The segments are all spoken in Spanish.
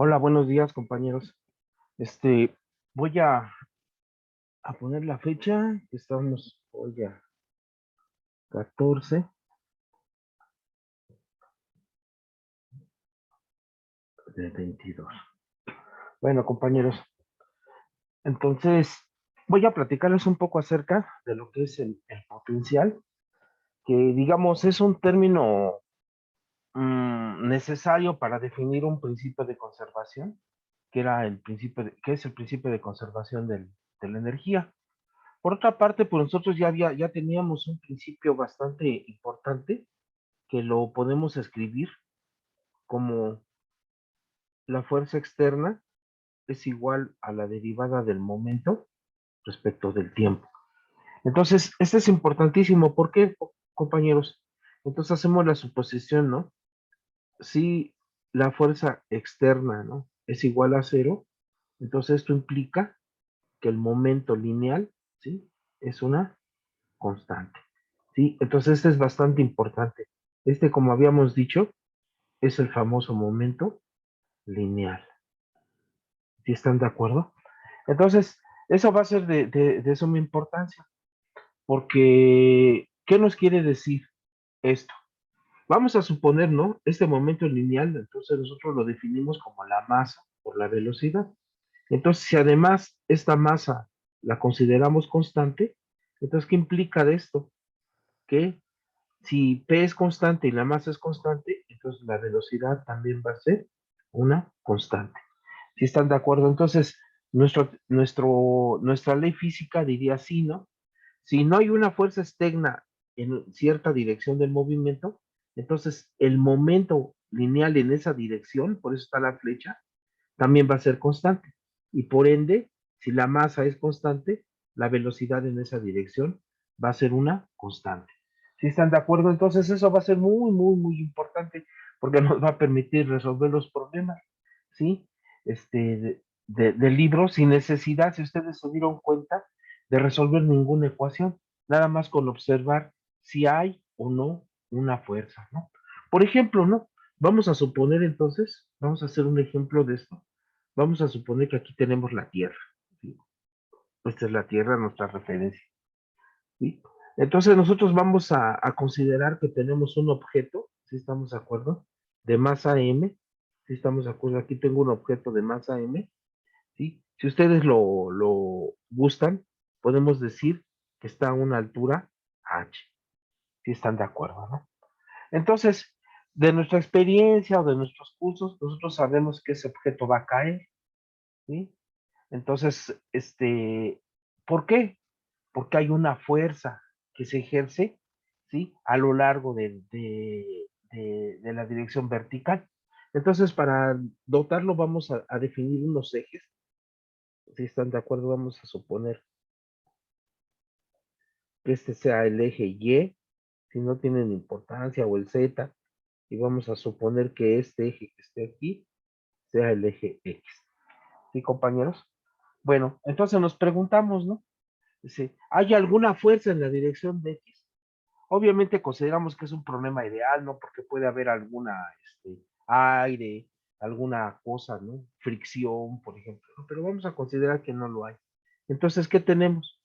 Hola, buenos días, compañeros. Este, voy a poner la fecha, que estamos hoy a 14 de 22. Bueno, compañeros, entonces voy a platicarles un poco acerca de lo que es el potencial, que digamos es un término necesario para definir un principio de conservación, que es el principio de conservación de la energía. Por otra parte, pues nosotros ya teníamos un principio bastante importante que lo podemos escribir como la fuerza externa es igual a la derivada del momento respecto del tiempo. Entonces, este es importantísimo. ¿Por qué, compañeros? Entonces hacemos la suposición, ¿no? Si la fuerza externa, ¿no? Es igual a cero, entonces esto implica que el momento lineal, ¿sí? Es una constante, ¿sí? Entonces, este es bastante importante. Este, como habíamos dicho, es el famoso momento lineal. ¿Sí están de acuerdo? Entonces, eso va a ser de suma importancia, porque, ¿qué nos quiere decir esto? Vamos a suponer, ¿no? Este momento lineal, entonces nosotros lo definimos como la masa por la velocidad. Entonces, si además esta masa la consideramos constante, entonces, ¿qué implica de esto? Que si P es constante y la masa es constante, entonces la velocidad también va a ser una constante. ¿Sí están de acuerdo? Entonces, nuestra ley física diría así, ¿no? Si no hay una fuerza externa en cierta dirección del movimiento, entonces el momento lineal en esa dirección, por eso está la flecha, también va a ser constante. Y por ende, si la masa es constante, la velocidad en esa dirección va a ser una constante. ¿Sí están de acuerdo? Entonces eso va a ser muy importante porque nos va a permitir resolver los problemas, ¿sí? Del libro sin necesidad, si ustedes se dieron cuenta, de resolver ninguna ecuación, nada más con observar si hay o no una fuerza, ¿no? Por ejemplo, ¿no? Vamos a suponer entonces, vamos a hacer un ejemplo de esto. Vamos a suponer que aquí tenemos la Tierra, ¿sí? Esta es la Tierra, nuestra referencia, ¿sí? Entonces nosotros vamos a considerar que tenemos un objeto, ¿sí estamos de acuerdo? De masa m, ¿sí estamos de acuerdo? Aquí tengo un objeto de masa m, ¿sí? Si ustedes lo gustan, podemos decir que está a una altura h, ¿sí están de acuerdo, no? Entonces, de nuestra experiencia o de nuestros cursos, nosotros sabemos que ese objeto va a caer, ¿sí? Entonces, ¿por qué? Porque hay una fuerza que se ejerce, ¿sí? A lo largo de la dirección vertical. Entonces, para dotarlo vamos a definir unos ejes. Si están de acuerdo, vamos a suponer que este sea el eje Y, si no tienen importancia, o el Z, y vamos a suponer que este eje que esté aquí sea el eje X. ¿Sí, compañeros? Bueno, entonces nos preguntamos, ¿no? Dice, ¿hay alguna fuerza en la dirección de X? Obviamente consideramos que es un problema ideal, ¿no? Porque puede haber alguna, aire, alguna cosa, ¿no? Fricción, por ejemplo, ¿no? Pero vamos a considerar que no lo hay. Entonces, ¿qué tenemos?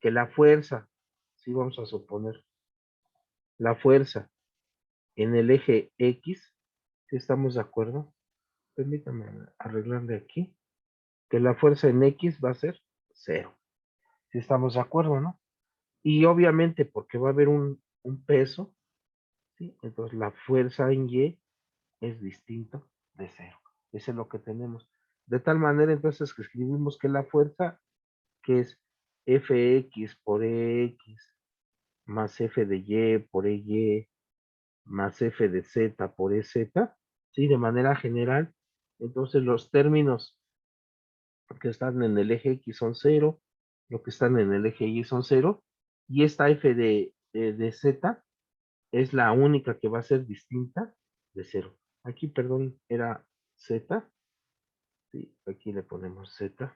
Que la fuerza, sí vamos a suponer, la fuerza en el eje X, si estamos de acuerdo, permítame arreglarle aquí, que la fuerza en X va a ser cero, si estamos de acuerdo, ¿no? Y obviamente porque va a haber un peso, ¿sí? Entonces la fuerza en Y es distinto de cero. Eso es lo que tenemos. De tal manera entonces que escribimos que la fuerza, que es Fx por X más F de Y por EY más F de Z por EZ, ¿sí? De manera general, entonces los términos que están en el eje X son cero, los que están en el eje Y son cero, y esta F de Z es la única que va a ser distinta de cero. Aquí, perdón, era Z, sí, aquí le ponemos Z,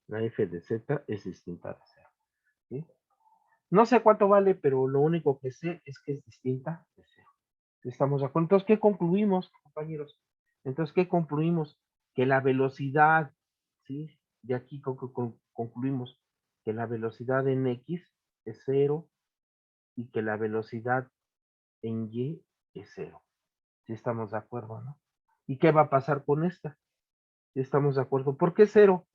la F de Z es distinta de cero, ¿sí? No sé cuánto vale, pero lo único que sé es que es distinta de cero. ¿Estamos de acuerdo? Entonces, ¿qué concluimos, compañeros? Entonces, ¿qué concluimos? que la velocidad, ¿sí? De aquí concluimos que la velocidad en X es 0 y que la velocidad en Y es 0. Si estamos de acuerdo, ¿no? ¿Y qué va a pasar con esta? Si estamos de acuerdo. ¿Por qué 0?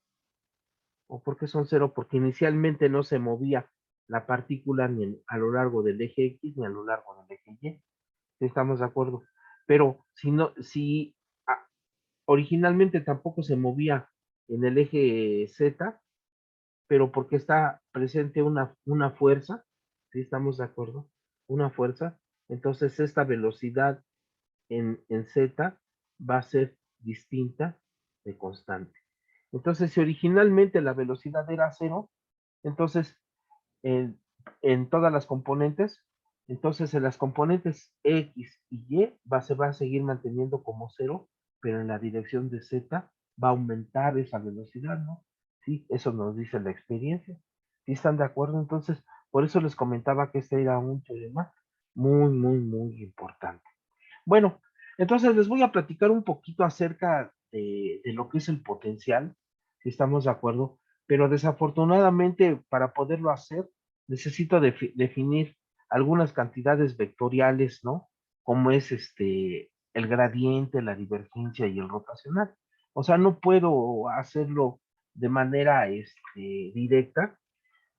¿O por qué son 0? Porque inicialmente no se movía la partícula ni a lo largo del eje X ni a lo largo del eje Y. Si estamos de acuerdo. Pero si no, si originalmente tampoco se movía en el eje Z, pero porque está presente una fuerza, si estamos de acuerdo, una fuerza, entonces esta velocidad en Z va a ser distinta de constante. Entonces, si originalmente la velocidad era 0, entonces en todas las componentes, entonces en las componentes X y Y se va a seguir manteniendo como 0, pero en la dirección de Z va a aumentar esa velocidad, ¿no? Sí, eso nos dice la experiencia. ¿Sí están de acuerdo? Entonces, por eso les comentaba que este era un teorema muy, muy, muy importante. Bueno, entonces les voy a platicar un poquito acerca de lo que es el potencial, si estamos de acuerdo, pero desafortunadamente para poderlo hacer necesito definir algunas cantidades vectoriales, ¿no? Como es el gradiente, la divergencia y el rotacional. O sea, no puedo hacerlo de manera directa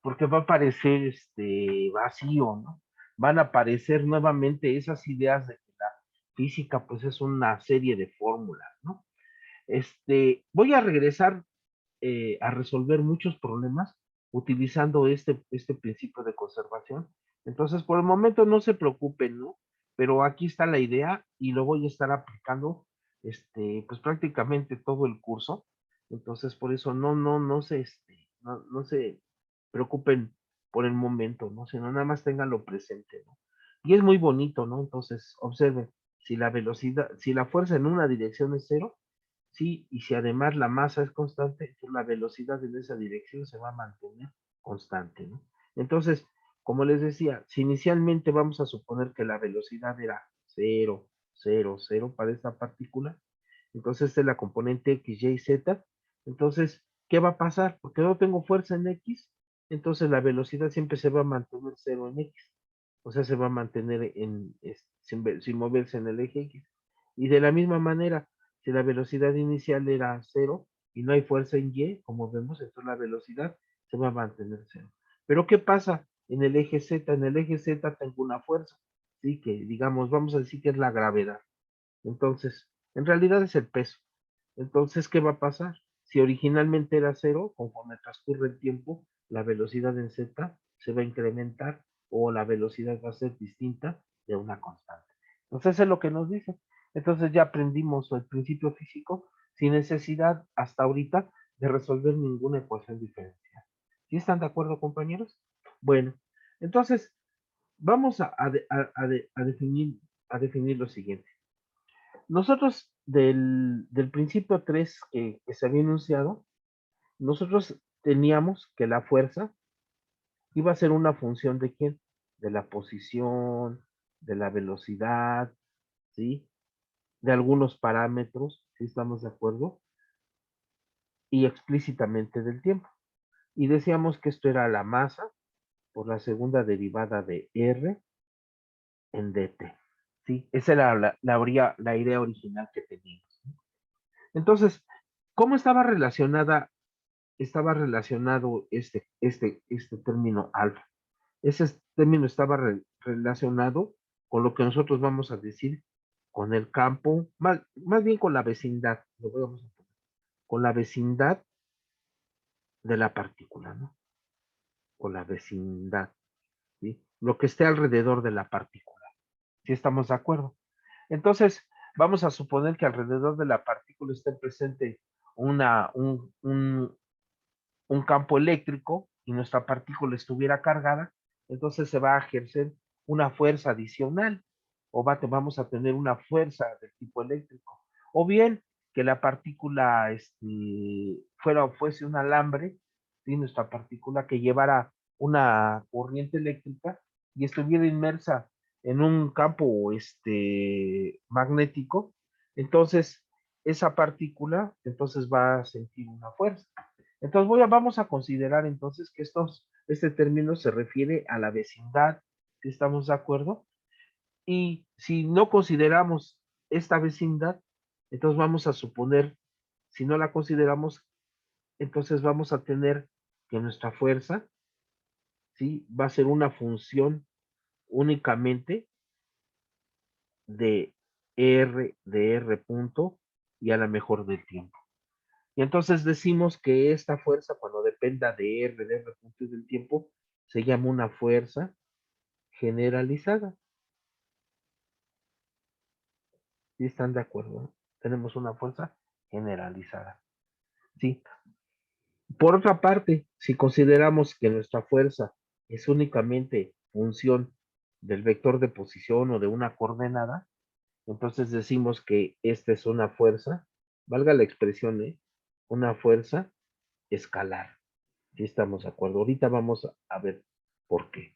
porque va a parecer vacío, ¿no? Van a aparecer nuevamente esas ideas de que la física pues es una serie de fórmulas, ¿no? Voy a regresar a resolver muchos problemas utilizando este principio de conservación. Entonces, por el momento no se preocupen, ¿no? Pero aquí está la idea y lo voy a estar aplicando, pues prácticamente todo el curso. Entonces, por eso no se preocupen por el momento, ¿no? Sino nada más tenganlo presente, ¿no? Y es muy bonito, ¿no? Entonces, observen, si la velocidad, si la fuerza en una dirección es 0, sí, y si además la masa es constante, pues la velocidad en esa dirección se va a mantener constante, ¿no? Entonces, como les decía, si inicialmente vamos a suponer que la velocidad era 0, 0, 0 para esta partícula, entonces esta es la componente X, Y, Z, entonces, ¿qué va a pasar? Porque no tengo fuerza en X, entonces la velocidad siempre se va a mantener 0 en X, o sea, se va a mantener sin moverse en el eje X. Y de la misma manera, si la velocidad inicial era 0 y no hay fuerza en Y, como vemos, entonces la velocidad se va a mantener 0. Pero ¿qué pasa en el eje Z? En el eje Z tengo una fuerza, ¿sí? Que digamos, vamos a decir que es la gravedad. Entonces, en realidad es el peso. Entonces, ¿qué va a pasar? Si originalmente era 0, conforme transcurre el tiempo, la velocidad en Z se va a incrementar o la velocidad va a ser distinta de una constante. Entonces, eso es lo que nos dice. Entonces, ya aprendimos el principio físico sin necesidad hasta ahorita de resolver ninguna ecuación diferencial. ¿Sí están de acuerdo, compañeros? Bueno, entonces, vamos a definir lo siguiente. Nosotros del principio 3 que se había enunciado, nosotros teníamos que la fuerza iba a ser una función de quién, de la posición, de la velocidad, ¿sí? De algunos parámetros, si estamos de acuerdo, y explícitamente del tiempo. Y decíamos que esto era la masa por la segunda derivada de R en dt. ¿Sí? Esa era la idea original que teníamos. Entonces, ¿cómo estaba relacionado este término alfa? Ese término estaba relacionado con lo que nosotros vamos a decir con el campo, más bien con la vecindad, con la vecindad de la partícula, ¿no? Con la vecindad, ¿sí? Lo que esté alrededor de la partícula. ¿Sí estamos de acuerdo? Entonces, vamos a suponer que alrededor de la partícula esté presente un campo eléctrico y nuestra partícula estuviera cargada, entonces se va a ejercer una fuerza adicional o vamos a tener una fuerza del tipo eléctrico. O bien que la partícula fuese un alambre, ¿sí? Nuestra partícula que llevara una corriente eléctrica y estuviera inmersa en un campo magnético, entonces esa partícula entonces va a sentir una fuerza. Entonces vamos a considerar entonces que este término se refiere a la vecindad, si estamos de acuerdo, y si no consideramos esta vecindad, entonces vamos a suponer, si no la consideramos, entonces vamos a tener que nuestra fuerza, ¿sí? Va a ser una función únicamente de R punto y a la mejor del tiempo. Y entonces decimos que esta fuerza, cuando dependa de R punto y del tiempo, se llama una fuerza generalizada. ¿Sí están de acuerdo? Tenemos una fuerza generalizada. ¿Sí? Por otra parte, si consideramos que nuestra fuerza es únicamente función del vector de posición o de una coordenada, entonces decimos que esta es una fuerza, valga la expresión, una fuerza escalar. ¿Sí estamos de acuerdo? Ahorita vamos a ver por qué.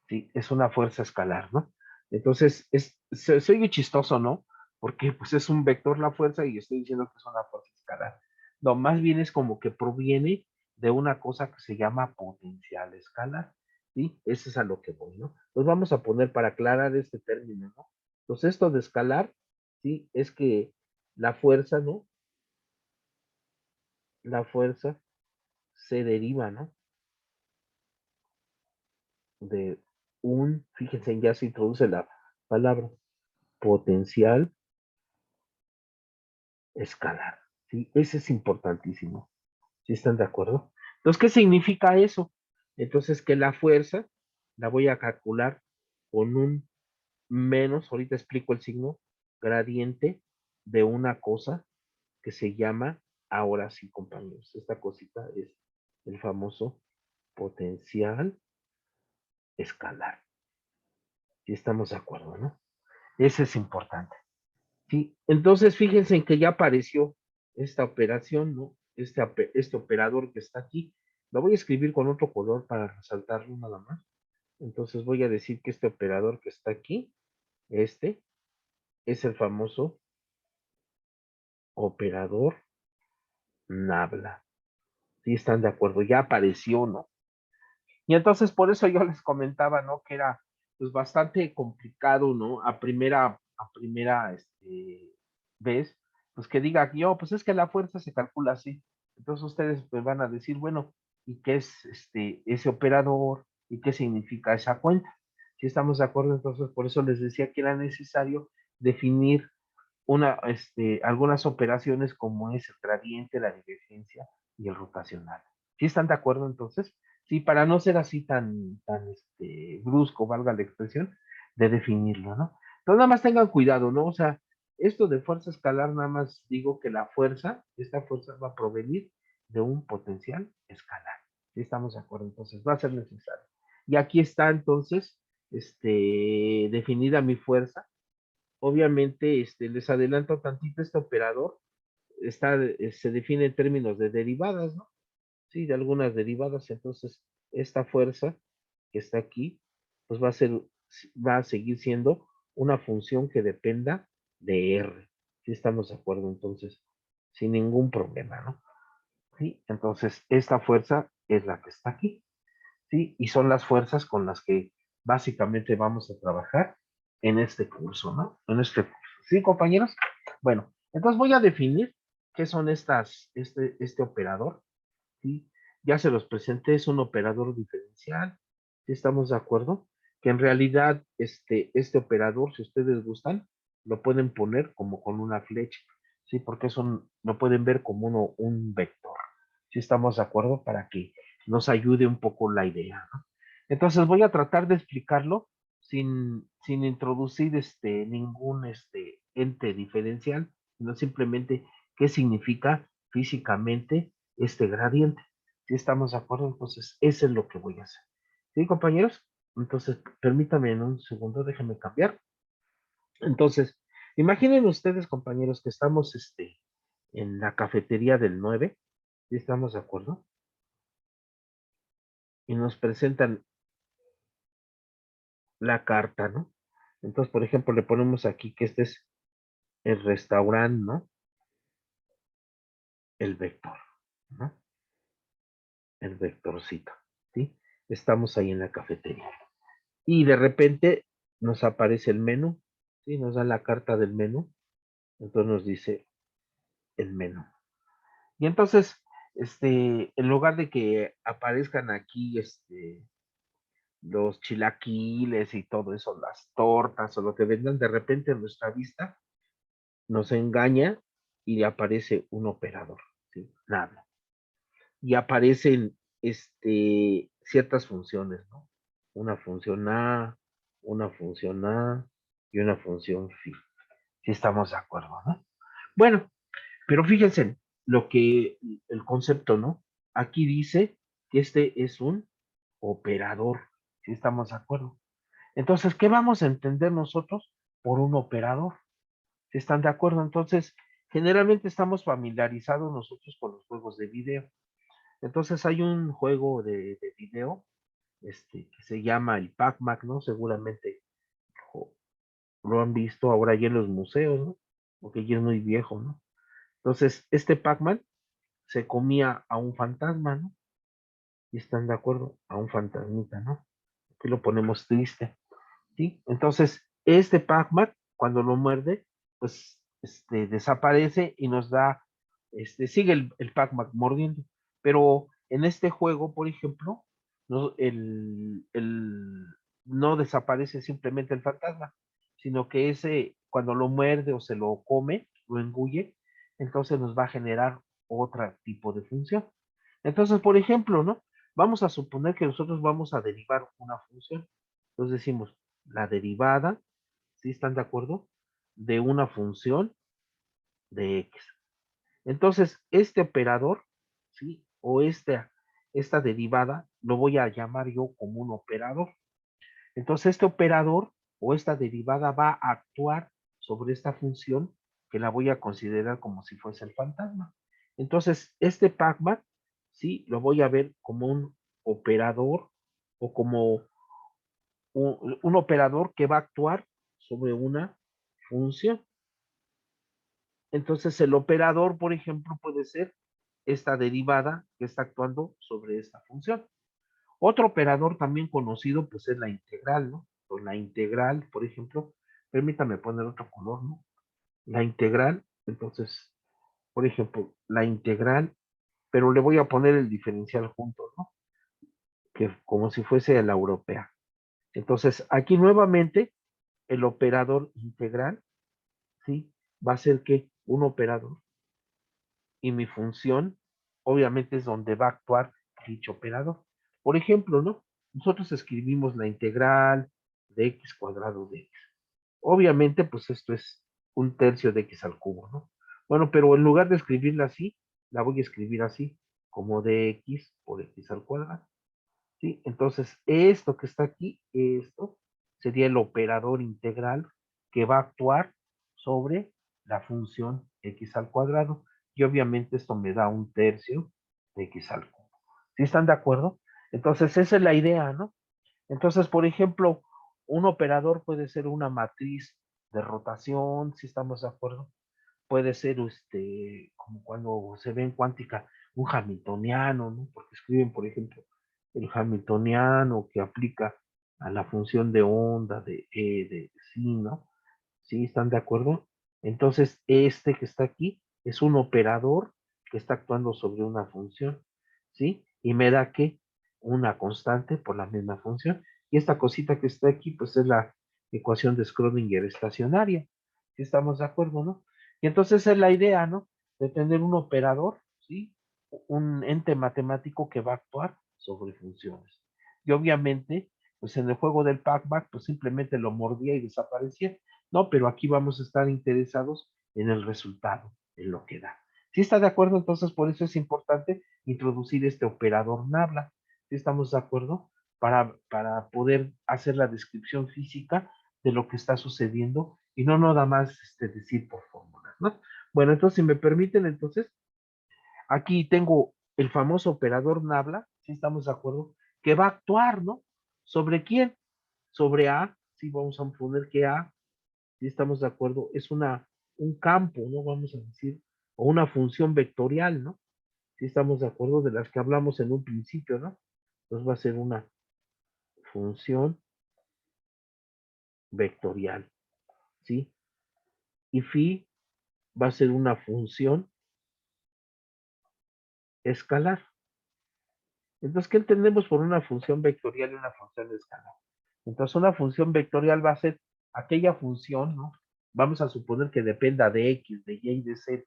¿Sí? Es una fuerza escalar, ¿no? Entonces, se oye chistoso, ¿no? Porque pues es un vector la fuerza y estoy diciendo que es una fuerza escalar. No, más bien es como que proviene de una cosa que se llama potencial escalar, ¿sí? Eso es a lo que voy, ¿no? Entonces vamos a poner para aclarar este término, ¿no? Entonces esto de escalar, ¿sí? Es que la fuerza, ¿no? La fuerza se deriva, ¿no? De fíjense, ya se introduce la palabra potencial escalar, ¿sí? Ese es importantísimo, ¿sí están de acuerdo? Entonces, ¿qué significa eso? Entonces, que la fuerza la voy a calcular con un menos, ahorita explico el signo, gradiente de una cosa que se llama, ahora sí, compañeros, esta cosita es el famoso potencial escalar, ¿sí estamos de acuerdo, no? Ese es importante. Sí, entonces fíjense en que ya apareció esta operación, ¿no? Este operador que está aquí. Lo voy a escribir con otro color para resaltarlo nada más. Entonces voy a decir que este operador que está aquí, este, es el famoso operador Nabla. ¿Sí están de acuerdo? Ya apareció, ¿no? Y entonces por eso yo les comentaba, ¿no? Que era pues bastante complicado, ¿no? A primera vez, pues que diga aquí, oh, pues es que la fuerza se calcula así. Entonces ustedes pues van a decir, bueno, ¿y qué es ese operador? ¿Y qué significa esa cuenta? Si estamos de acuerdo, entonces por eso les decía que era necesario definir algunas operaciones como es el gradiente, la divergencia y el rotacional. ¿Sí están de acuerdo entonces? Sí, para no ser así tan brusco, valga la expresión, de definirlo, ¿no? Entonces nada más tengan cuidado, ¿no? O sea, esto de fuerza escalar, nada más digo que esta fuerza va a provenir de un potencial escalar. ¿Sí estamos de acuerdo? Entonces va a ser necesario. Y aquí está entonces, definida mi fuerza. Obviamente, les adelanto tantito este operador, se define en términos de derivadas, ¿no? Sí, de algunas derivadas, entonces esta fuerza que está aquí, pues va a seguir siendo una función que dependa de R. Si estamos de acuerdo, entonces, sin ningún problema, ¿no? Sí, entonces esta fuerza es la que está aquí, ¿sí? Y son las fuerzas con las que básicamente vamos a trabajar en este curso, ¿no? En este curso. ¿Sí, compañeros? Bueno, entonces voy a definir qué son este operador, ¿sí? Ya se los presenté, es un operador diferencial, ¿sí estamos de acuerdo? Que en realidad este operador, si ustedes gustan, lo pueden poner como con una flecha, ¿sí? Porque lo pueden ver como un vector, ¿sí estamos de acuerdo? Para que nos ayude un poco la idea, ¿no? Entonces voy a tratar de explicarlo sin introducir ningún ente diferencial, sino simplemente qué significa físicamente este gradiente. Si estamos de acuerdo, entonces eso es lo que voy a hacer. ¿Sí, compañeros? Entonces, permítanme en un segundo, déjenme cambiar. Entonces, imaginen ustedes, compañeros, que estamos en la cafetería del 9. ¿Sí estamos de acuerdo? Y nos presentan la carta, ¿no? Entonces, por ejemplo, le ponemos aquí que este es el restaurante, ¿no? el vector, ¿no? El vectorcito, ¿sí? Estamos ahí en la cafetería. Y de repente nos aparece el menú, ¿sí? Nos da la carta del menú, entonces nos dice el menú. Y entonces, en lugar de que aparezcan aquí, los chilaquiles y todo eso, las tortas o lo que vendan, de repente en nuestra vista nos engaña y aparece un operador, ¿sí? Nada. Y aparecen, ciertas funciones, ¿no? Una función A, una función A y una función phi. Si estamos de acuerdo, ¿no? Bueno, pero fíjense el concepto, ¿no? Aquí dice que este es un operador, si estamos de acuerdo. Entonces, ¿qué vamos a entender nosotros por un operador? Si están de acuerdo, entonces, generalmente estamos familiarizados nosotros con los juegos de video. Entonces, hay un juego de video, que se llama el Pac-Man, ¿no? Seguramente lo han visto ahora ya en los museos, ¿no? Porque ya es muy viejo, ¿no? Entonces, este Pac-Man se comía a un fantasma, ¿no? Y están de acuerdo, a un fantasmita, ¿no? Aquí lo ponemos triste, ¿sí? Entonces, este Pac-Man, cuando lo muerde, pues, desaparece y nos da, sigue el Pac-Man mordiendo. Pero en este juego, por ejemplo, no, no desaparece simplemente el fantasma, sino que ese, cuando lo muerde o se lo come, lo engulle, entonces nos va a generar otro tipo de función. Entonces, por ejemplo, ¿no? Vamos a suponer que nosotros vamos a derivar una función. Entonces decimos, la derivada, ¿sí están de acuerdo? De una función de x. Entonces, este operador, ¿sí? O esta derivada, lo voy a llamar yo como un operador. Entonces, este operador o esta derivada va a actuar sobre esta función que la voy a considerar como si fuese el fantasma. Entonces, este Pac-Man, sí, lo voy a ver como un operador o como un operador que va a actuar sobre una función. Entonces, el operador, por ejemplo, puede ser esta derivada que está actuando sobre esta función. Otro operador también conocido, pues es la integral, ¿no? O la integral, por ejemplo, permítame poner otro color, ¿no? La integral, entonces, por ejemplo, la integral, pero le voy a poner el diferencial junto, ¿no? Que como si fuese la europea. Entonces, aquí nuevamente, el operador integral, ¿sí? Va a ser que un operador y mi función, obviamente, es donde va a actuar dicho operador. Por ejemplo, ¿no? Nosotros escribimos la integral de x cuadrado de x. Obviamente, pues esto es un tercio de x al cubo, ¿no? Bueno, pero en lugar de escribirla así, la voy a escribir así, como dx por x al cuadrado, ¿sí? Entonces, esto que está aquí, esto sería el operador integral que va a actuar sobre la función x al cuadrado. Y obviamente esto me da un tercio de x al cubo. ¿Sí están de acuerdo? Entonces, esa es la idea, ¿no? Entonces, por ejemplo, un operador puede ser una matriz de rotación, si estamos de acuerdo. Puede ser, como cuando se ve en cuántica, un hamiltoniano, ¿no? Porque escriben, por ejemplo, el hamiltoniano que aplica a la función de onda de E, de sí, ¿no? ¿Sí están de acuerdo? Entonces, este que está aquí es un operador que está actuando sobre una función, ¿sí? Y me da que una constante por la misma función. Y esta cosita que está aquí, pues es la ecuación de Schrödinger estacionaria. ¿Sí estamos de acuerdo, no? Y entonces es la idea, ¿no? De tener un operador, ¿sí? Un ente matemático que va a actuar sobre funciones. Y obviamente, pues en el juego del Pac-Man, pues simplemente lo mordía y desaparecía. No, pero aquí vamos a estar interesados en el resultado, en lo que da. Si está de acuerdo, entonces por eso es importante introducir este operador Nabla. Si estamos de acuerdo, para poder hacer la descripción física de lo que está sucediendo y no nada más decir por fórmulas, ¿no? Bueno, entonces, si me permiten, entonces, aquí tengo el famoso operador Nabla, si estamos de acuerdo, que va a actuar, ¿no? ¿Sobre quién? Sobre A, si vamos a poner que A, si estamos de acuerdo, es un campo, ¿no? Vamos a decir, o una función vectorial, ¿no? Si estamos de acuerdo, de las que hablamos en un principio, ¿no? Entonces va a ser una función vectorial, ¿sí? Y phi va a ser una función escalar. Entonces, ¿qué entendemos por una función vectorial y una función escalar? Entonces, una función vectorial va a ser aquella función, ¿no? Vamos a suponer que dependa de x, de y y de z,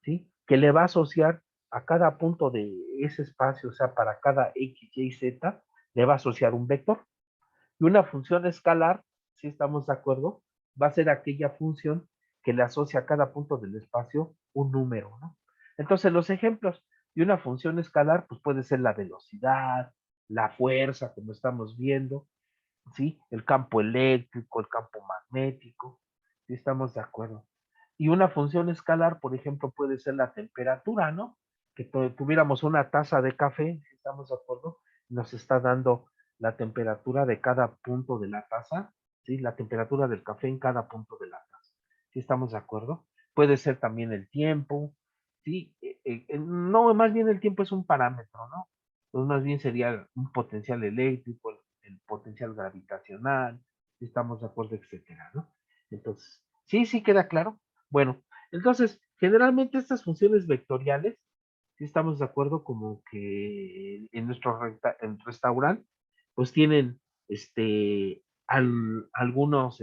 ¿sí? Que le va a asociar a cada punto de ese espacio, o sea, para cada x, y, z, le va a asociar un vector. Y una función escalar, si estamos de acuerdo, va a ser aquella función que le asocia a cada punto del espacio un número, ¿no? Entonces, los ejemplos de una función escalar, pues puede ser la velocidad, la fuerza, como estamos viendo, ¿sí? El campo eléctrico, el campo magnético, ¿sí estamos de acuerdo? Y una función escalar, por ejemplo, puede ser la temperatura, ¿no? Que tuviéramos una taza de café, ¿sí estamos de acuerdo? Nos está dando la temperatura de cada punto de la taza, ¿sí? La temperatura del café en cada punto de la taza. ¿Sí estamos de acuerdo? Puede ser también el tiempo, ¿sí? No, más bien el tiempo es un parámetro, ¿no? Entonces, más bien sería un potencial eléctrico, el potencial gravitacional, si estamos de acuerdo, etcétera, ¿no? Entonces, sí, sí queda claro. Bueno, entonces, generalmente estas funciones vectoriales, si estamos de acuerdo, como que en nuestro restaurante, pues tienen algunos,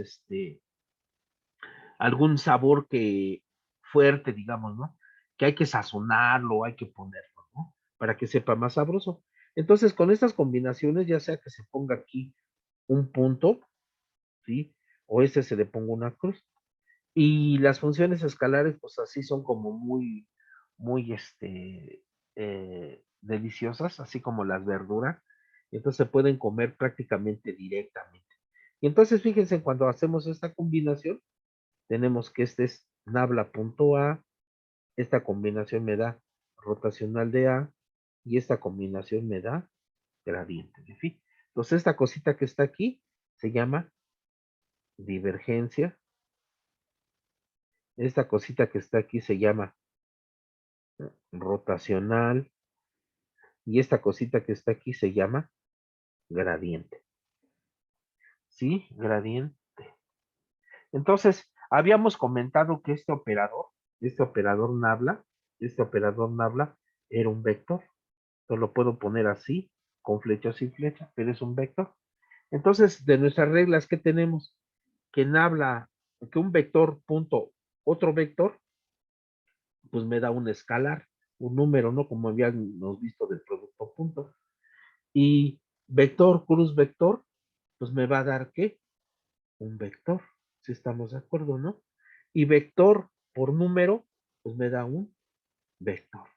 algún sabor que fuerte, digamos, ¿no? Que hay que sazonarlo, hay que ponerlo, ¿no? Para que sepa más sabroso. Entonces, con estas combinaciones, ya sea que se ponga aquí un punto, ¿sí? O se le ponga una cruz. Y las funciones escalares, pues así son como muy, muy, deliciosas, así como las verduras. Entonces se pueden comer prácticamente directamente. Y entonces, fíjense, cuando hacemos esta combinación, tenemos que este es nabla.a, esta combinación me da rotacional de A, y esta combinación me da gradiente de phi. Entonces, esta cosita que está aquí se llama divergencia. Esta cosita que está aquí se llama rotacional, y esta cosita que está aquí se llama gradiente. ¿Sí? Gradiente. Entonces, habíamos comentado que este operador nabla era un vector. Entonces lo puedo poner así, con flechas y flechas, pero es un vector. Entonces, de nuestras reglas, ¿qué tenemos? Que nabla, que un vector punto otro vector, pues me da un escalar, un número, ¿no? Como habíamos visto del producto punto. Y vector cruz vector, pues me va a dar ¿qué? Un vector, si estamos de acuerdo, ¿no? Y vector por número, pues me da un vector,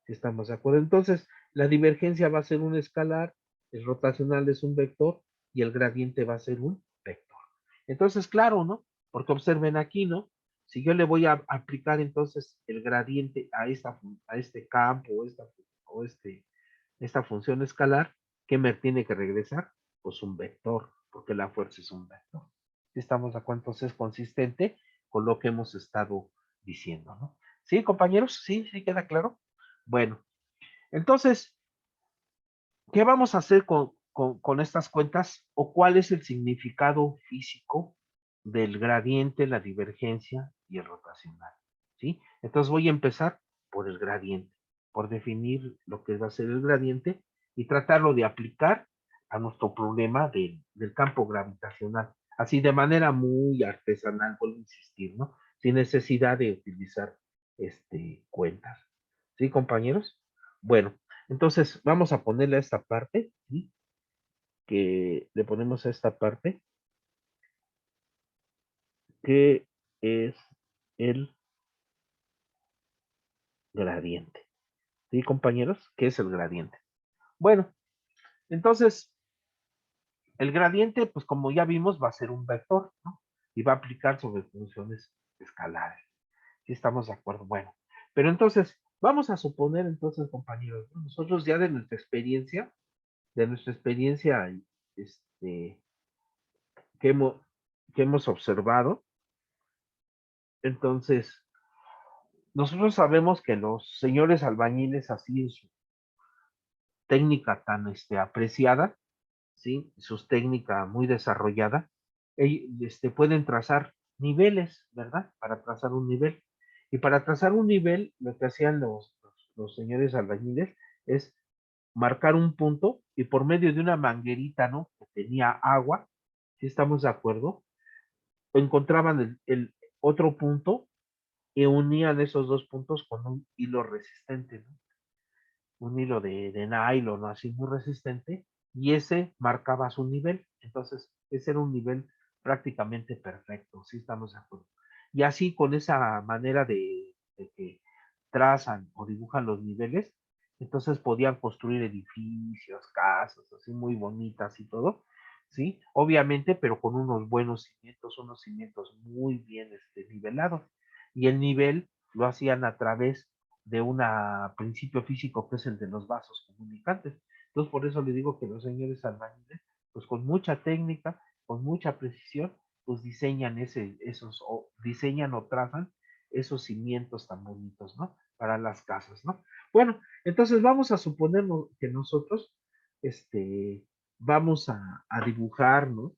si estamos de acuerdo. Entonces, la divergencia va a ser un escalar, el rotacional es un vector y el gradiente va a ser un vector. Entonces, claro, ¿no? Porque observen aquí, ¿no? Si yo le voy a aplicar entonces el gradiente a este campo o esta función escalar, ¿qué me tiene que regresar? Pues un vector, porque la fuerza es un vector. Si estamos de acuerdo, entonces es consistente con lo que hemos estado diciendo, ¿no? ¿Sí, compañeros? ¿Sí? ¿Sí queda claro? Bueno, entonces, ¿qué vamos a hacer con estas cuentas o cuál es el significado físico del gradiente, la divergencia y el rotacional? ¿Sí? Entonces voy a empezar por el gradiente, por definir lo que va a ser el gradiente y tratarlo de aplicar a nuestro problema del campo gravitacional, así de manera muy artesanal, vuelvo a insistir, ¿no? Sin necesidad de utilizar cuentas. ¿Sí, compañeros? Bueno, entonces vamos a ponerle a esta parte, ¿sí? Que le ponemos a esta parte, que es el gradiente. ¿Sí, compañeros? ¿Qué es el gradiente? Bueno, entonces, el gradiente, pues como ya vimos, va a ser un vector, ¿no? Y va a aplicar sobre funciones escalares. ¿Sí estamos de acuerdo? Bueno, pero entonces, vamos a suponer entonces, compañeros, ¿no? Nosotros ya de nuestra experiencia, este, que hemos, que hemos observado, entonces, Nosotros sabemos que los señores albañiles, así en su técnica tan apreciada, ¿sí? Su técnica muy desarrollada, pueden trazar niveles, ¿verdad? Para trazar un nivel. Y para trazar un nivel, lo que hacían los señores albañiles es marcar un punto y por medio de una manguerita, ¿no? Que tenía agua, si estamos de acuerdo, encontraban el otro punto y unían esos dos puntos con un hilo resistente, ¿no? Un hilo de nylon, ¿no? Así muy resistente, y ese marcaba su nivel. Entonces, ese era un nivel prácticamente perfecto, ¿sí estamos de acuerdo? Y así, con esa manera de que trazan o dibujan los niveles, entonces podían construir edificios, casas, así muy bonitas y todo, ¿sí? Obviamente, pero con unos cimientos muy bien nivelados. Y el nivel lo hacían a través de un principio físico que es el de los vasos comunicantes. Entonces, por eso le digo que los señores albañiles, pues con mucha técnica, con mucha precisión, pues diseñan o trazan esos cimientos tan bonitos, ¿no? Para las casas, ¿no? Bueno, entonces vamos a suponer que nosotros, vamos a dibujar, ¿no?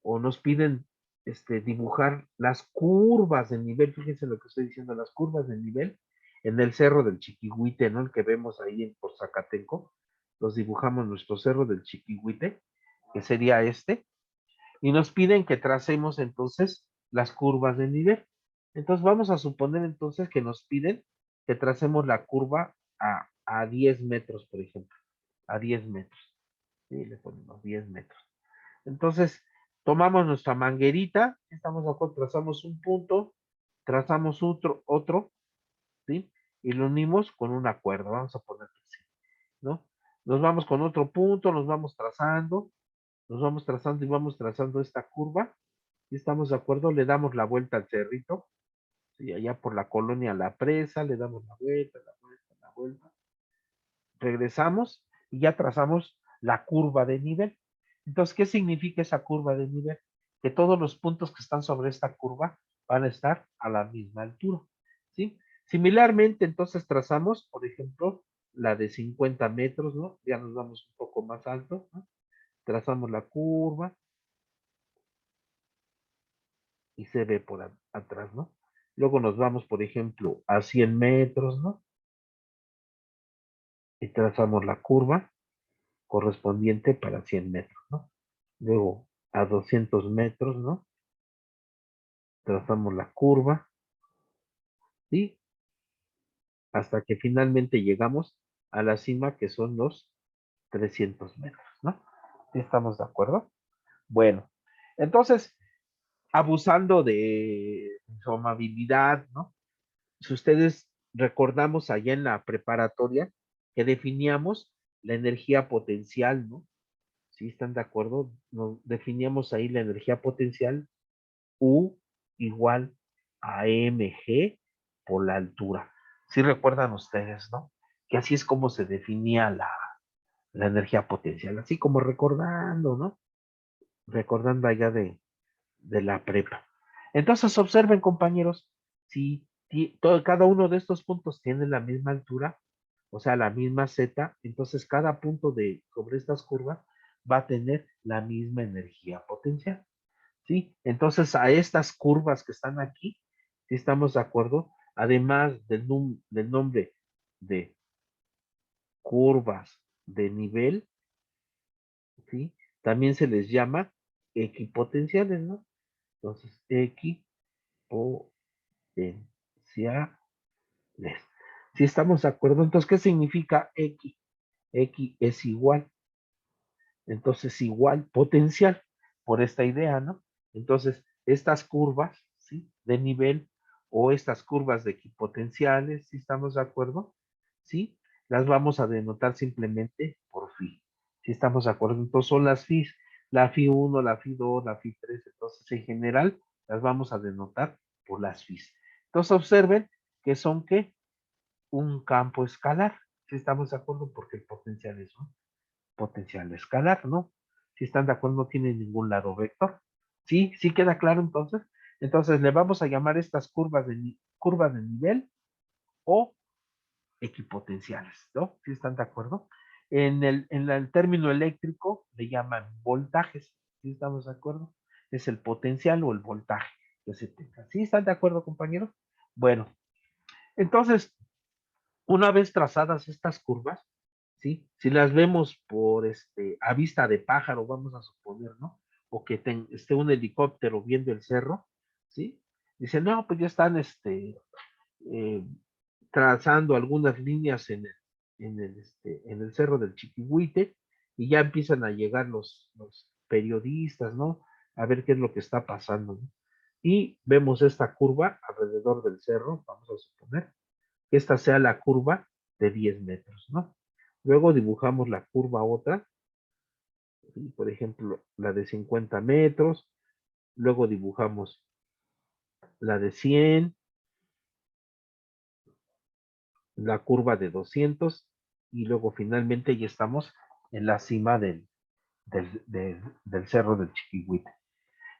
O nos piden, dibujar las curvas del nivel, fíjense lo que estoy diciendo, las curvas del nivel en el cerro del Chiquihuite, ¿no? El que vemos ahí por Zacatenco, los dibujamos nuestro cerro del Chiquihuite, que sería y nos piden que tracemos entonces las curvas del nivel. Entonces vamos a suponer entonces que nos piden que tracemos la curva a 10 metros, por ejemplo, a 10 metros. Sí, le ponemos 10 metros. Entonces, tomamos nuestra manguerita, estamos de acuerdo, trazamos un punto, trazamos otro, ¿sí? Y lo unimos con una cuerda, vamos a poner así, ¿no? Nos vamos con otro punto, nos vamos trazando y vamos trazando esta curva, y estamos de acuerdo, le damos la vuelta al cerrito, ¿sí? Allá por la colonia La Presa, le damos la vuelta, la vuelta, la vuelta, regresamos y ya trazamos la curva de nivel. Entonces, ¿qué significa esa curva de nivel? Que todos los puntos que están sobre esta curva van a estar a la misma altura, ¿sí? Similarmente, entonces trazamos, por ejemplo, la de 50 metros, ¿no? Ya nos vamos un poco más alto, ¿no? Trazamos la curva y se ve por atrás, ¿no? Luego nos vamos, por ejemplo, a 100 metros, ¿no? Y trazamos la curva correspondiente para 100 metros, ¿no? Luego a 200 metros, ¿no? Trazamos la curva, ¿sí? Hasta que finalmente llegamos a la cima que son los 300 metros, ¿no? ¿Sí estamos de acuerdo? Bueno, entonces, abusando de su amabilidad, ¿no? Si ustedes recordamos allá en la preparatoria que definíamos la energía potencial, ¿no? ¿Sí están de acuerdo? Nos definíamos ahí la energía potencial U igual a mg por la altura. Si recuerdan ustedes, ¿no? Que así es como se definía la energía potencial, así como recordando, ¿no? Recordando allá de la prepa. Entonces observen, compañeros, si cada uno de estos puntos tiene la misma altura, o sea, la misma z, entonces cada punto sobre estas curvas va a tener la misma energía potencial. ¿Sí? Entonces, a estas curvas que están aquí, si estamos de acuerdo, además del nombre de curvas de nivel, ¿sí? También se les llama equipotenciales, ¿no? Entonces, equipotenciales. Si estamos de acuerdo, entonces, ¿qué significa X? X es igual. Entonces, igual potencial, por esta idea, ¿no? Entonces, estas curvas, ¿sí? De nivel o estas curvas de equipotenciales, ¿sí estamos de acuerdo? ¿Sí? Las vamos a denotar simplemente por phi. ¿Sí estamos de acuerdo? Entonces, son las phi, la phi 1, la phi 2, la phi 3. Entonces, en general, las vamos a denotar por las phi. Entonces, observen que son, ¿qué? Un campo escalar. ¿Sí estamos de acuerdo? Porque el potencial es un potencial escalar, ¿no? Si están de acuerdo, no tiene ningún lado vector. ¿Sí? ¿Sí queda claro entonces? Entonces le vamos a llamar estas curva de nivel o equipotenciales, ¿no? ¿Sí están de acuerdo? En el término eléctrico le llaman voltajes, ¿sí estamos de acuerdo? Es el potencial o el voltaje que se tenga. ¿Sí están de acuerdo, compañeros? Bueno, entonces, una vez trazadas estas curvas, ¿sí? Si las vemos por a vista de pájaro, vamos a suponer, ¿no? O que esté un helicóptero viendo el cerro, ¿sí? Dicen, no, pues ya están eh, trazando algunas líneas en el cerro del Chiquihuite y ya empiezan a llegar los periodistas, ¿no? A ver qué es lo que está pasando, ¿no? Y vemos esta curva alrededor del cerro, vamos a suponer que esta sea la curva de 10 metros, ¿no? Luego dibujamos la curva otra, ¿sí? Por ejemplo, la de 50 metros, luego dibujamos la de 100, la curva de 200 y luego finalmente ya estamos en la cima del cerro del Chiquihuite.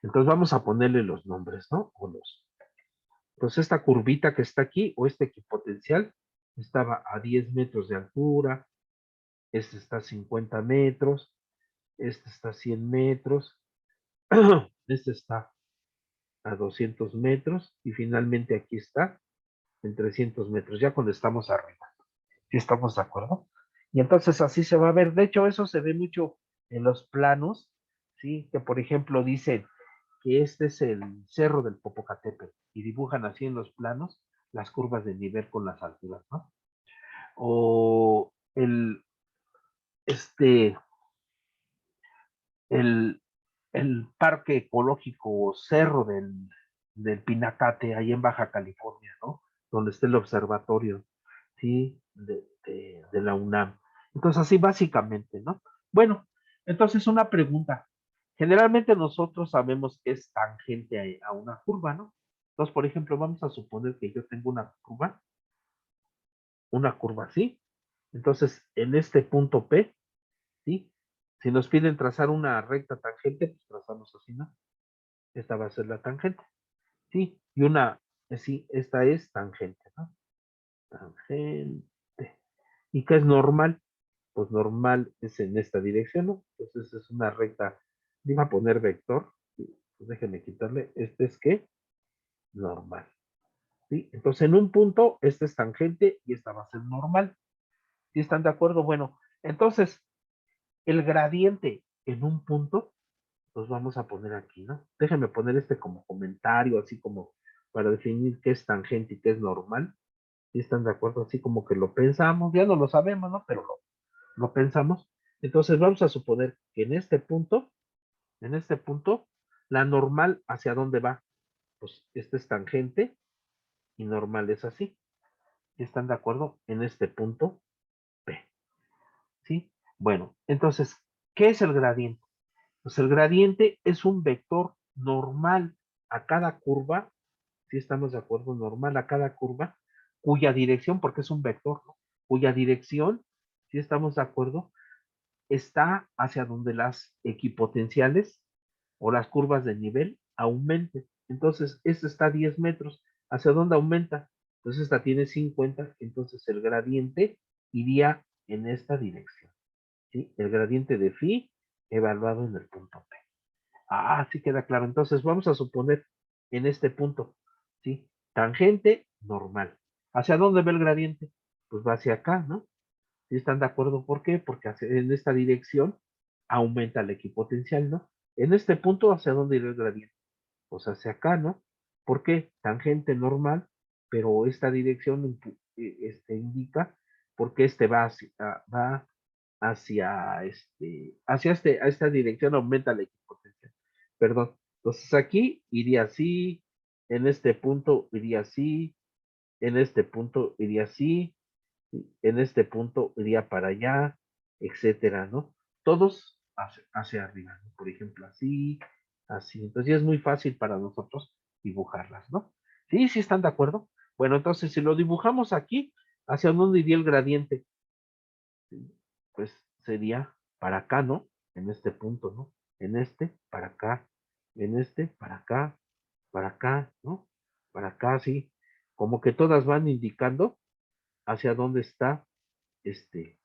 Entonces vamos a ponerle los nombres, ¿no? Entonces esta curvita que está aquí o este equipotencial estaba a 10 metros de altura, este está a 50 metros, este está a 100 metros, este está a 200 metros y finalmente aquí está en 300 metros, ya cuando estamos arriba. ¿Sí estamos de acuerdo? Y entonces así se va a ver. De hecho, eso se ve mucho en los planos, ¿sí? Que por ejemplo dicen que este es el cerro del Popocatépetl y dibujan así en los planos las curvas de nivel con las alturas, ¿no? O este, el, el parque ecológico o cerro del Pinacate, ahí en Baja California, ¿no? Donde está el observatorio, ¿sí? De la UNAM. Entonces, así básicamente, ¿no? Bueno, entonces una pregunta. Generalmente nosotros sabemos que es tangente a una curva, ¿no? Entonces, por ejemplo, vamos a suponer que yo tengo una curva así. Entonces, en este punto P, ¿sí? Si nos piden trazar una recta tangente, pues trazamos así, ¿no? Esta va a ser la tangente, ¿sí? Y sí, esta es tangente, ¿no? Tangente. ¿Y qué es normal? Pues normal es en esta dirección, ¿no? Entonces es una recta, iba a poner vector, ¿sí? Pues déjenme quitarle, este es ¿qué? Normal, ¿sí? Entonces en un punto, este es tangente y esta va a ser normal, ¿sí están de acuerdo? Bueno, entonces el gradiente en un punto, pues vamos a poner aquí, ¿no? Déjenme poner este como comentario, así como para definir qué es tangente y qué es normal, ¿sí están de acuerdo? Así como que lo pensamos, ya no lo sabemos, ¿no? Pero lo pensamos. Entonces vamos a suponer que en este punto, la normal, ¿hacia dónde va? Pues este es tangente y normal es así. ¿Están de acuerdo? En este punto P. ¿Sí? Bueno, entonces, ¿qué es el gradiente? Pues el gradiente es un vector normal a cada curva, si estamos de acuerdo, normal a cada curva, cuya dirección, porque es un vector, ¿no? Cuya dirección, si estamos de acuerdo, está hacia donde las equipotenciales o las curvas de nivel aumenten. Entonces, esta está a 10 metros. ¿Hacia dónde aumenta? Entonces, esta tiene 50, entonces el gradiente iría en esta dirección, ¿sí? El gradiente de phi evaluado en el punto P. Ah, sí queda claro. Entonces, vamos a suponer en este punto, ¿sí? Tangente normal. ¿Hacia dónde va el gradiente? Pues va hacia acá, ¿no? ¿Sí están de acuerdo? ¿Por qué? Porque en esta dirección aumenta el equipotencial, ¿no? En este punto, ¿hacia dónde irá el gradiente? Pues hacia acá, ¿no? ¿Por qué? Tangente normal, pero esta dirección indica porque va hacia esta dirección aumenta el equipotencial. Perdón. Entonces aquí iría así, en este punto iría así, en este punto iría así, en este punto iría para allá, etcétera, ¿no? Todos hacia arriba, ¿no? Por ejemplo, así, así. Entonces ya es muy fácil para nosotros dibujarlas, ¿no? Sí, sí están de acuerdo. Bueno, entonces si lo dibujamos aquí, ¿hacia dónde iría el gradiente? Pues sería para acá, ¿no? En este punto, ¿no? En este, para acá, en este, para acá, ¿no? Para acá, sí. como que todas van indicando hacia dónde está, este,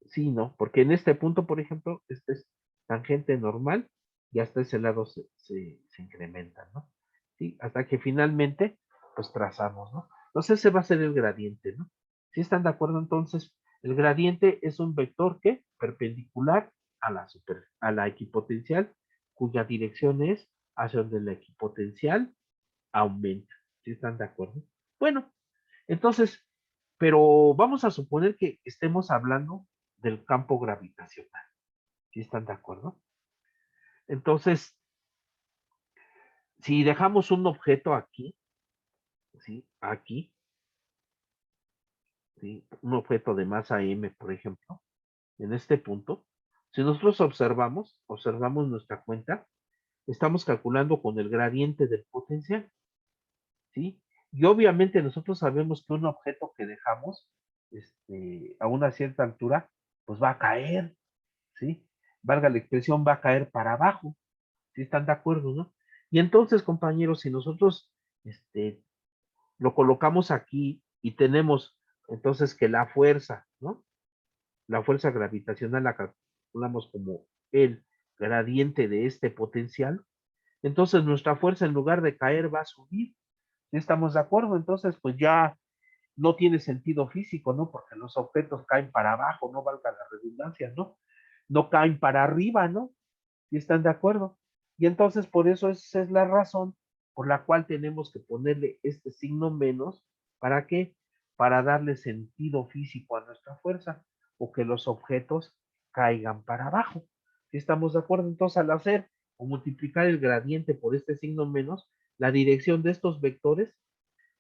sí, ¿no? Porque en este punto, por ejemplo, este es tangente normal y hasta ese lado se incrementa, ¿no? Sí, hasta que finalmente, pues trazamos, ¿no? Entonces ese va a ser el gradiente, ¿no? ¿Sí están de acuerdo? Entonces, el gradiente es un vector que perpendicular a la equipotencial, cuya dirección es hacia donde la equipotencial aumenta. ¿Sí están de acuerdo? Bueno, entonces, pero vamos a suponer que estemos hablando del campo gravitacional. ¿Sí están de acuerdo? Entonces, si dejamos un objeto aquí, ¿sí? Aquí, ¿sí? Un objeto de masa m, por ejemplo, en este punto, si nosotros observamos nuestra cuenta, estamos calculando con el gradiente del potencial, ¿sí? Y obviamente nosotros sabemos que un objeto que dejamos a una cierta altura, pues va a caer, ¿sí? Valga la expresión, va a caer para abajo, ¿sí están de acuerdo, no? Y entonces, compañeros, si nosotros lo colocamos aquí y tenemos entonces que la fuerza, ¿no? La fuerza gravitacional la calculamos como el gradiente de este potencial, entonces nuestra fuerza en lugar de caer va a subir, ¿sí estamos de acuerdo? Entonces, pues ya no tiene sentido físico, ¿no? Porque los objetos caen para abajo, no valga la redundancia, ¿no? No caen para arriba, ¿no? ¿Sí están de acuerdo? Y entonces por eso esa es la razón por la cual tenemos que ponerle este signo menos. ¿Para qué? Para darle sentido físico a nuestra fuerza o que los objetos caigan para abajo. ¿Sí estamos de acuerdo? Entonces al hacer o multiplicar el gradiente por este signo menos, la dirección de estos vectores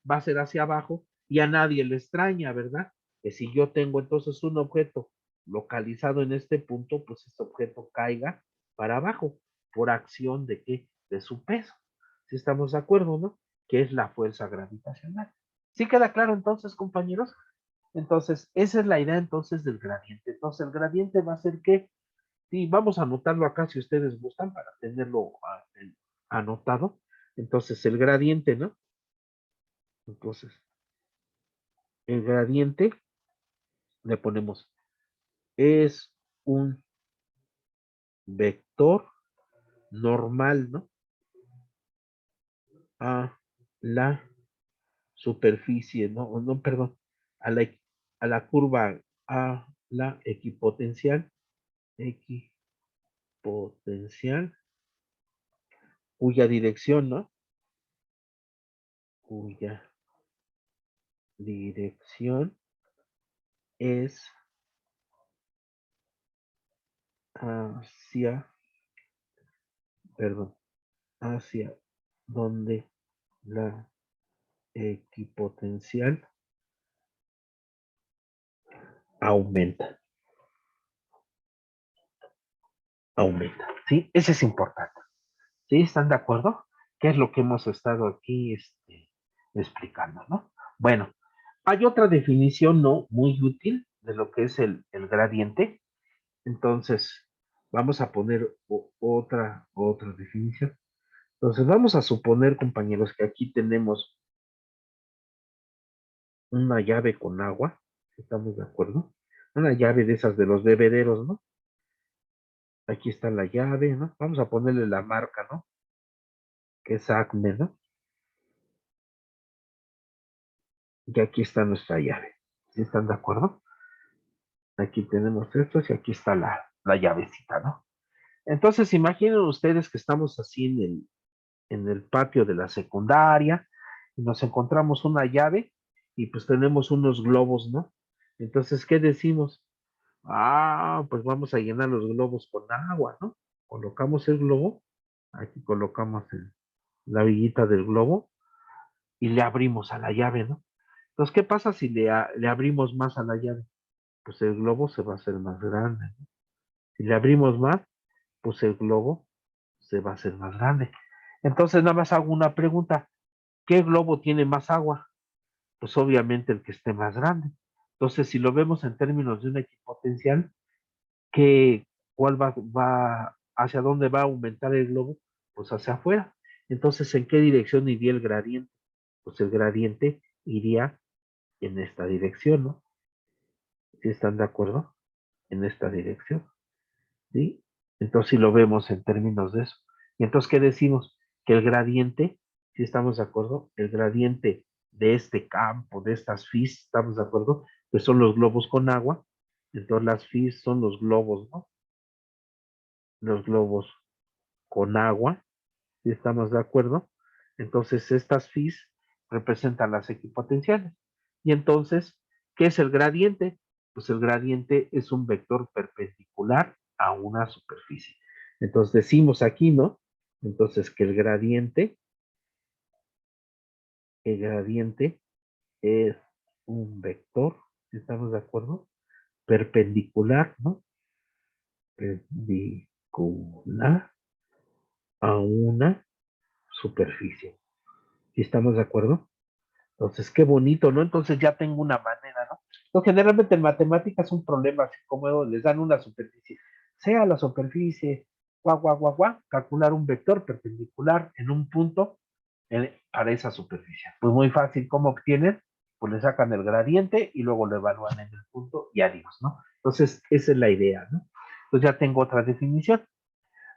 va a ser hacia abajo y a nadie le extraña, ¿verdad? Que si yo tengo entonces un objeto localizado en este punto, pues este objeto caiga para abajo por acción de qué? De su peso. Si estamos de acuerdo, ¿no? Que es la fuerza gravitacional. ¿Sí queda claro entonces, compañeros? Entonces, esa es la idea entonces del gradiente. Entonces, el gradiente va a ser que, sí, vamos a anotarlo acá si ustedes gustan para tenerlo anotado. Entonces, el gradiente, ¿no? Entonces, el gradiente le ponemos es un vector normal, ¿no? A la superficie, no, no, perdón, a la, a la curva, a la equipotencial, cuya dirección, ¿no? Cuya dirección es hacia, perdón, hacia donde la equipotencial aumenta, aumenta, ¿sí? Ese es importante. ¿Sí? ¿Están de acuerdo? ¿Qué es lo que hemos estado aquí explicando, ¿no? Bueno, hay otra definición no muy útil de lo que es el gradiente. Entonces, vamos a poner otra definición. Entonces, vamos a suponer, compañeros, que aquí tenemos una llave con agua. ¿Estamos de acuerdo? Una llave de esas de los bebederos, ¿no? Aquí está la llave, ¿no? Vamos a ponerle la marca, ¿no? Que es Acme, ¿no? Y aquí está nuestra llave. ¿Sí están de acuerdo? Aquí tenemos esto y aquí está la llavecita, ¿no? Entonces, imaginen ustedes que estamos así en el patio de la secundaria y nos encontramos una llave y pues tenemos unos globos, ¿no? Entonces, ¿qué decimos? Ah, pues vamos a llenar los globos con agua, ¿no? Colocamos el globo, aquí colocamos la villita del globo y le abrimos a la llave, ¿no? Entonces, ¿qué pasa si le abrimos más a la llave? Pues el globo se va a hacer más grande, ¿no? Si le abrimos más, pues el globo se va a hacer más grande. Entonces, nada más hago una pregunta. ¿Qué globo tiene más agua? Pues obviamente el que esté más grande. Entonces, si lo vemos en términos de una equipotencial, ¿cuál hacia dónde va a aumentar el globo? Pues hacia afuera. Entonces, ¿en qué dirección iría el gradiente? Pues el gradiente iría en esta dirección, ¿no? ¿Sí están de acuerdo? En esta dirección, ¿sí? Entonces, si lo vemos en términos de eso. Y entonces, ¿qué decimos? Que el gradiente, si estamos de acuerdo, el gradiente de este campo, de estas FIS, ¿estamos de acuerdo? Que son los globos con agua. Entonces, las FIS son los globos, ¿no? Los globos con agua, ¿sí estamos de acuerdo? Entonces, estas FIS representan las equipotenciales. Y entonces, ¿qué es el gradiente? Pues el gradiente es un vector perpendicular a una superficie. Entonces decimos aquí, ¿no? Entonces que el gradiente es un vector, ¿sí estamos de acuerdo? Perpendicular, ¿no? Perpendicular a una superficie. ¿Sí estamos de acuerdo? Entonces, qué bonito, ¿no? Entonces ya tengo una manera, ¿no? Entonces, generalmente en matemáticas un problema, así como les dan una superficie, sea la superficie, calcular un vector perpendicular en un punto para esa superficie. Pues muy fácil, ¿cómo obtienen? Pues le sacan el gradiente y luego lo evalúan en el punto y adiós, ¿no? Entonces, esa es la idea, ¿no? Entonces ya tengo otra definición.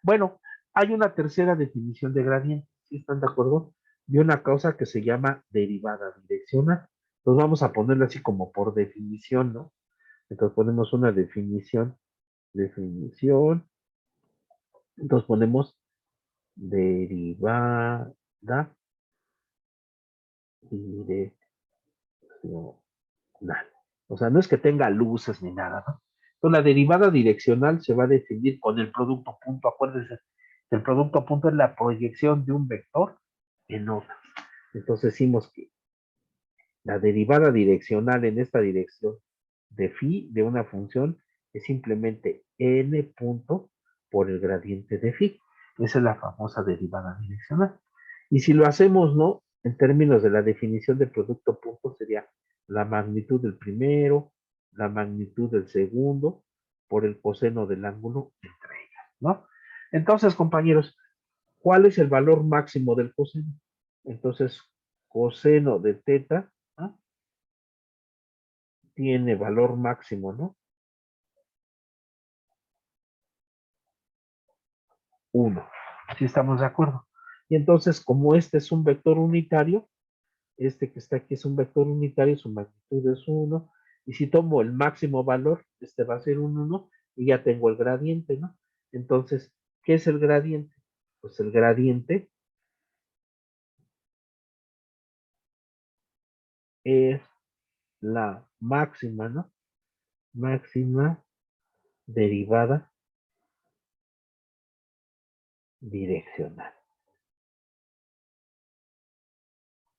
Bueno, hay una tercera definición de gradiente, ¿sí están de acuerdo? De una causa que se llama derivada direccional. Entonces vamos a ponerlo así como por definición, ¿no? Entonces ponemos una definición, entonces ponemos derivada direccional. O sea, no es que tenga luces ni nada, ¿no? Entonces la derivada direccional se va a definir con el producto punto. Acuérdense, el producto punto es la proyección de un vector en otro. Entonces decimos que la derivada direccional en esta dirección de phi de una función es simplemente n punto por el gradiente de phi. Esa es la famosa derivada direccional. Y si lo hacemos, ¿no? En términos de la definición de producto punto sería la magnitud del primero, la magnitud del segundo, por el coseno del ángulo entre ellas, ¿no? Entonces, compañeros, ¿cuál es el valor máximo del coseno? Entonces, coseno de teta, ¿no? Tiene valor máximo, ¿no? 1. Si estamos de acuerdo. Y entonces, como este es un vector unitario, este que está aquí es un vector unitario, su magnitud es 1. Y si tomo el máximo valor, este va a ser un 1 y ya tengo el gradiente, ¿no? Entonces, ¿qué es el gradiente? Pues el gradiente es la máxima, ¿no? Máxima derivada direccional.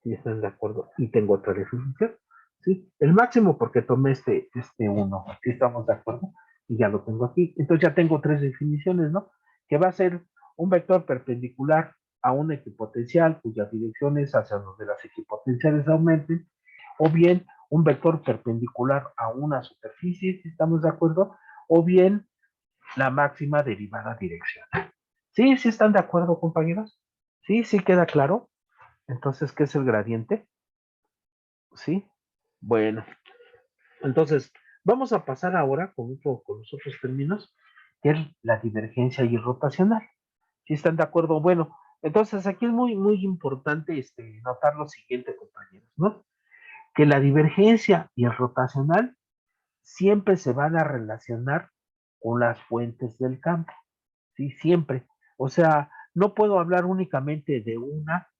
Si están de acuerdo. Y tengo otra definición. ¿Sí? El máximo porque tomé este 1. Si estamos de acuerdo. Y ya lo tengo aquí. Entonces ya tengo tres definiciones, ¿no? Que va a ser un vector perpendicular a un equipotencial cuyas direcciones hacia donde las equipotenciales aumenten, o bien un vector perpendicular a una superficie, si estamos de acuerdo, o bien la máxima derivada direccional. ¿Sí? ¿Sí están de acuerdo, compañeros? ¿Sí? ¿Sí queda claro? Entonces, ¿qué es el gradiente? ¿Sí? Bueno, entonces, vamos a pasar ahora con los otros términos, que es la divergencia y el rotacional. ¿Sí están de acuerdo? Bueno, entonces aquí es muy importante notar lo siguiente, compañeros, ¿no? Que la divergencia y el rotacional siempre se van a relacionar con las fuentes del campo, ¿sí? Siempre. O sea, no puedo hablar únicamente de una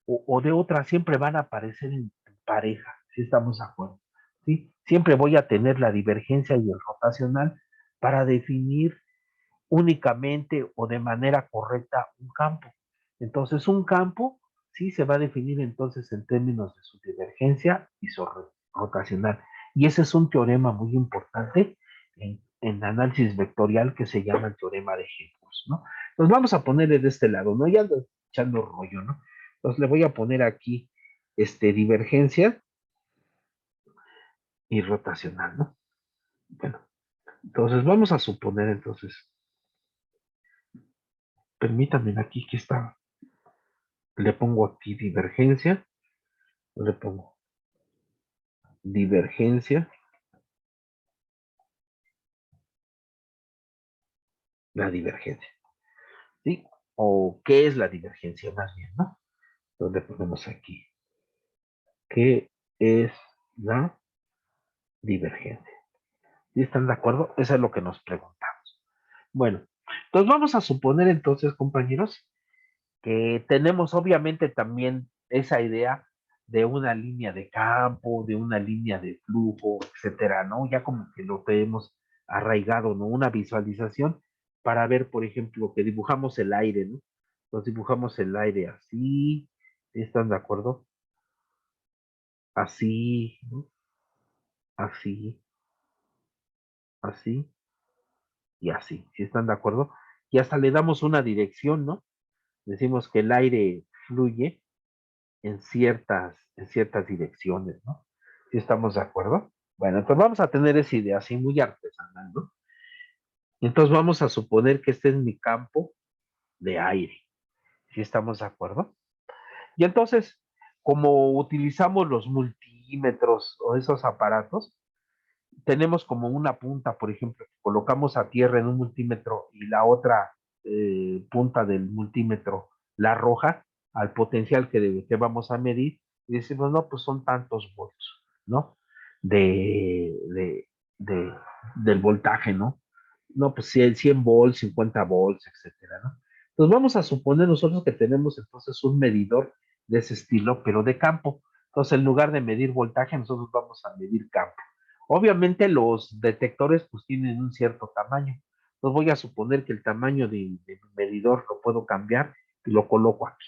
o de otra, siempre van a aparecer en pareja, si estamos de acuerdo. ¿Sí? Siempre voy a tener la divergencia y el rotacional para definir únicamente o de manera correcta un campo. Entonces, un campo sí se va a definir entonces en términos de su divergencia y su rotacional. Y ese es un teorema muy importante en análisis vectorial que se llama el teorema de Helmholtz, ¿no? Entonces vamos a ponerle de este lado, ¿no? Ya ando echando rollo, ¿no? Entonces le voy a poner aquí divergencia y rotacional, ¿no? Bueno, entonces vamos a suponer entonces, permítanme aquí que está. le pongo aquí divergencia, le pongo divergencia, la divergencia, ¿sí? O qué es la divergencia más bien, ¿no? Entonces le ponemos aquí, ¿qué es la divergencia? ¿Sí están de acuerdo? Eso es lo que nos preguntamos. Bueno, entonces vamos a suponer entonces, compañeros, que tenemos obviamente también esa idea de una línea de campo, de una línea de flujo, etcétera, ¿no? Ya como que lo tenemos arraigado, ¿no? Una visualización para ver, por ejemplo, que dibujamos el aire, ¿no? Entonces dibujamos el aire así, ¿están de acuerdo? Así, ¿no? Así, así y así, ¿sí están de acuerdo? Y hasta le damos una dirección, ¿no? Decimos que el aire fluye en ciertas direcciones, ¿no? ¿Sí estamos de acuerdo? Bueno, entonces vamos a tener esa idea así muy artesanal, ¿no? Entonces vamos a suponer que este es mi campo de aire. ¿Sí estamos de acuerdo? Y entonces, como utilizamos los multímetros o esos aparatos, tenemos como una punta, por ejemplo, colocamos a tierra en un multímetro y la otra punta del multímetro la arroja al potencial que vamos a medir y decimos, no, pues son tantos volts, ¿no? De, de, de, del voltaje, ¿no? No, pues 100 volts, 50 volts, etcétera, ¿no? Entonces vamos a suponer nosotros que tenemos entonces un medidor de ese estilo, pero de campo. Entonces, en lugar de medir voltaje, nosotros vamos a medir campo. Obviamente los detectores pues tienen un cierto tamaño. Entonces voy a suponer que el tamaño de mi medidor lo puedo cambiar y lo coloco aquí.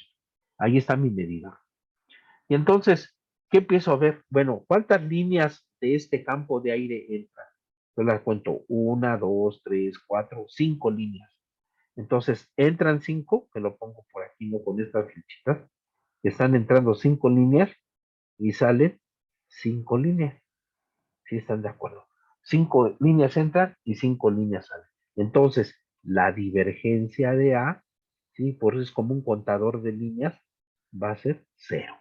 Ahí está mi medidor. Y entonces, ¿qué empiezo a ver? Bueno, ¿cuántas líneas de este campo de aire entran? Yo las cuento, una, dos, tres, cuatro, cinco líneas. Entonces, entran cinco, que lo pongo por aquí, ¿no? Con estas flechitas, están entrando cinco líneas y salen cinco líneas. ¿Sí están de acuerdo? Cinco líneas entran y cinco líneas salen. Entonces, la divergencia de A, ¿sí? Por eso es como un contador de líneas, va a ser cero.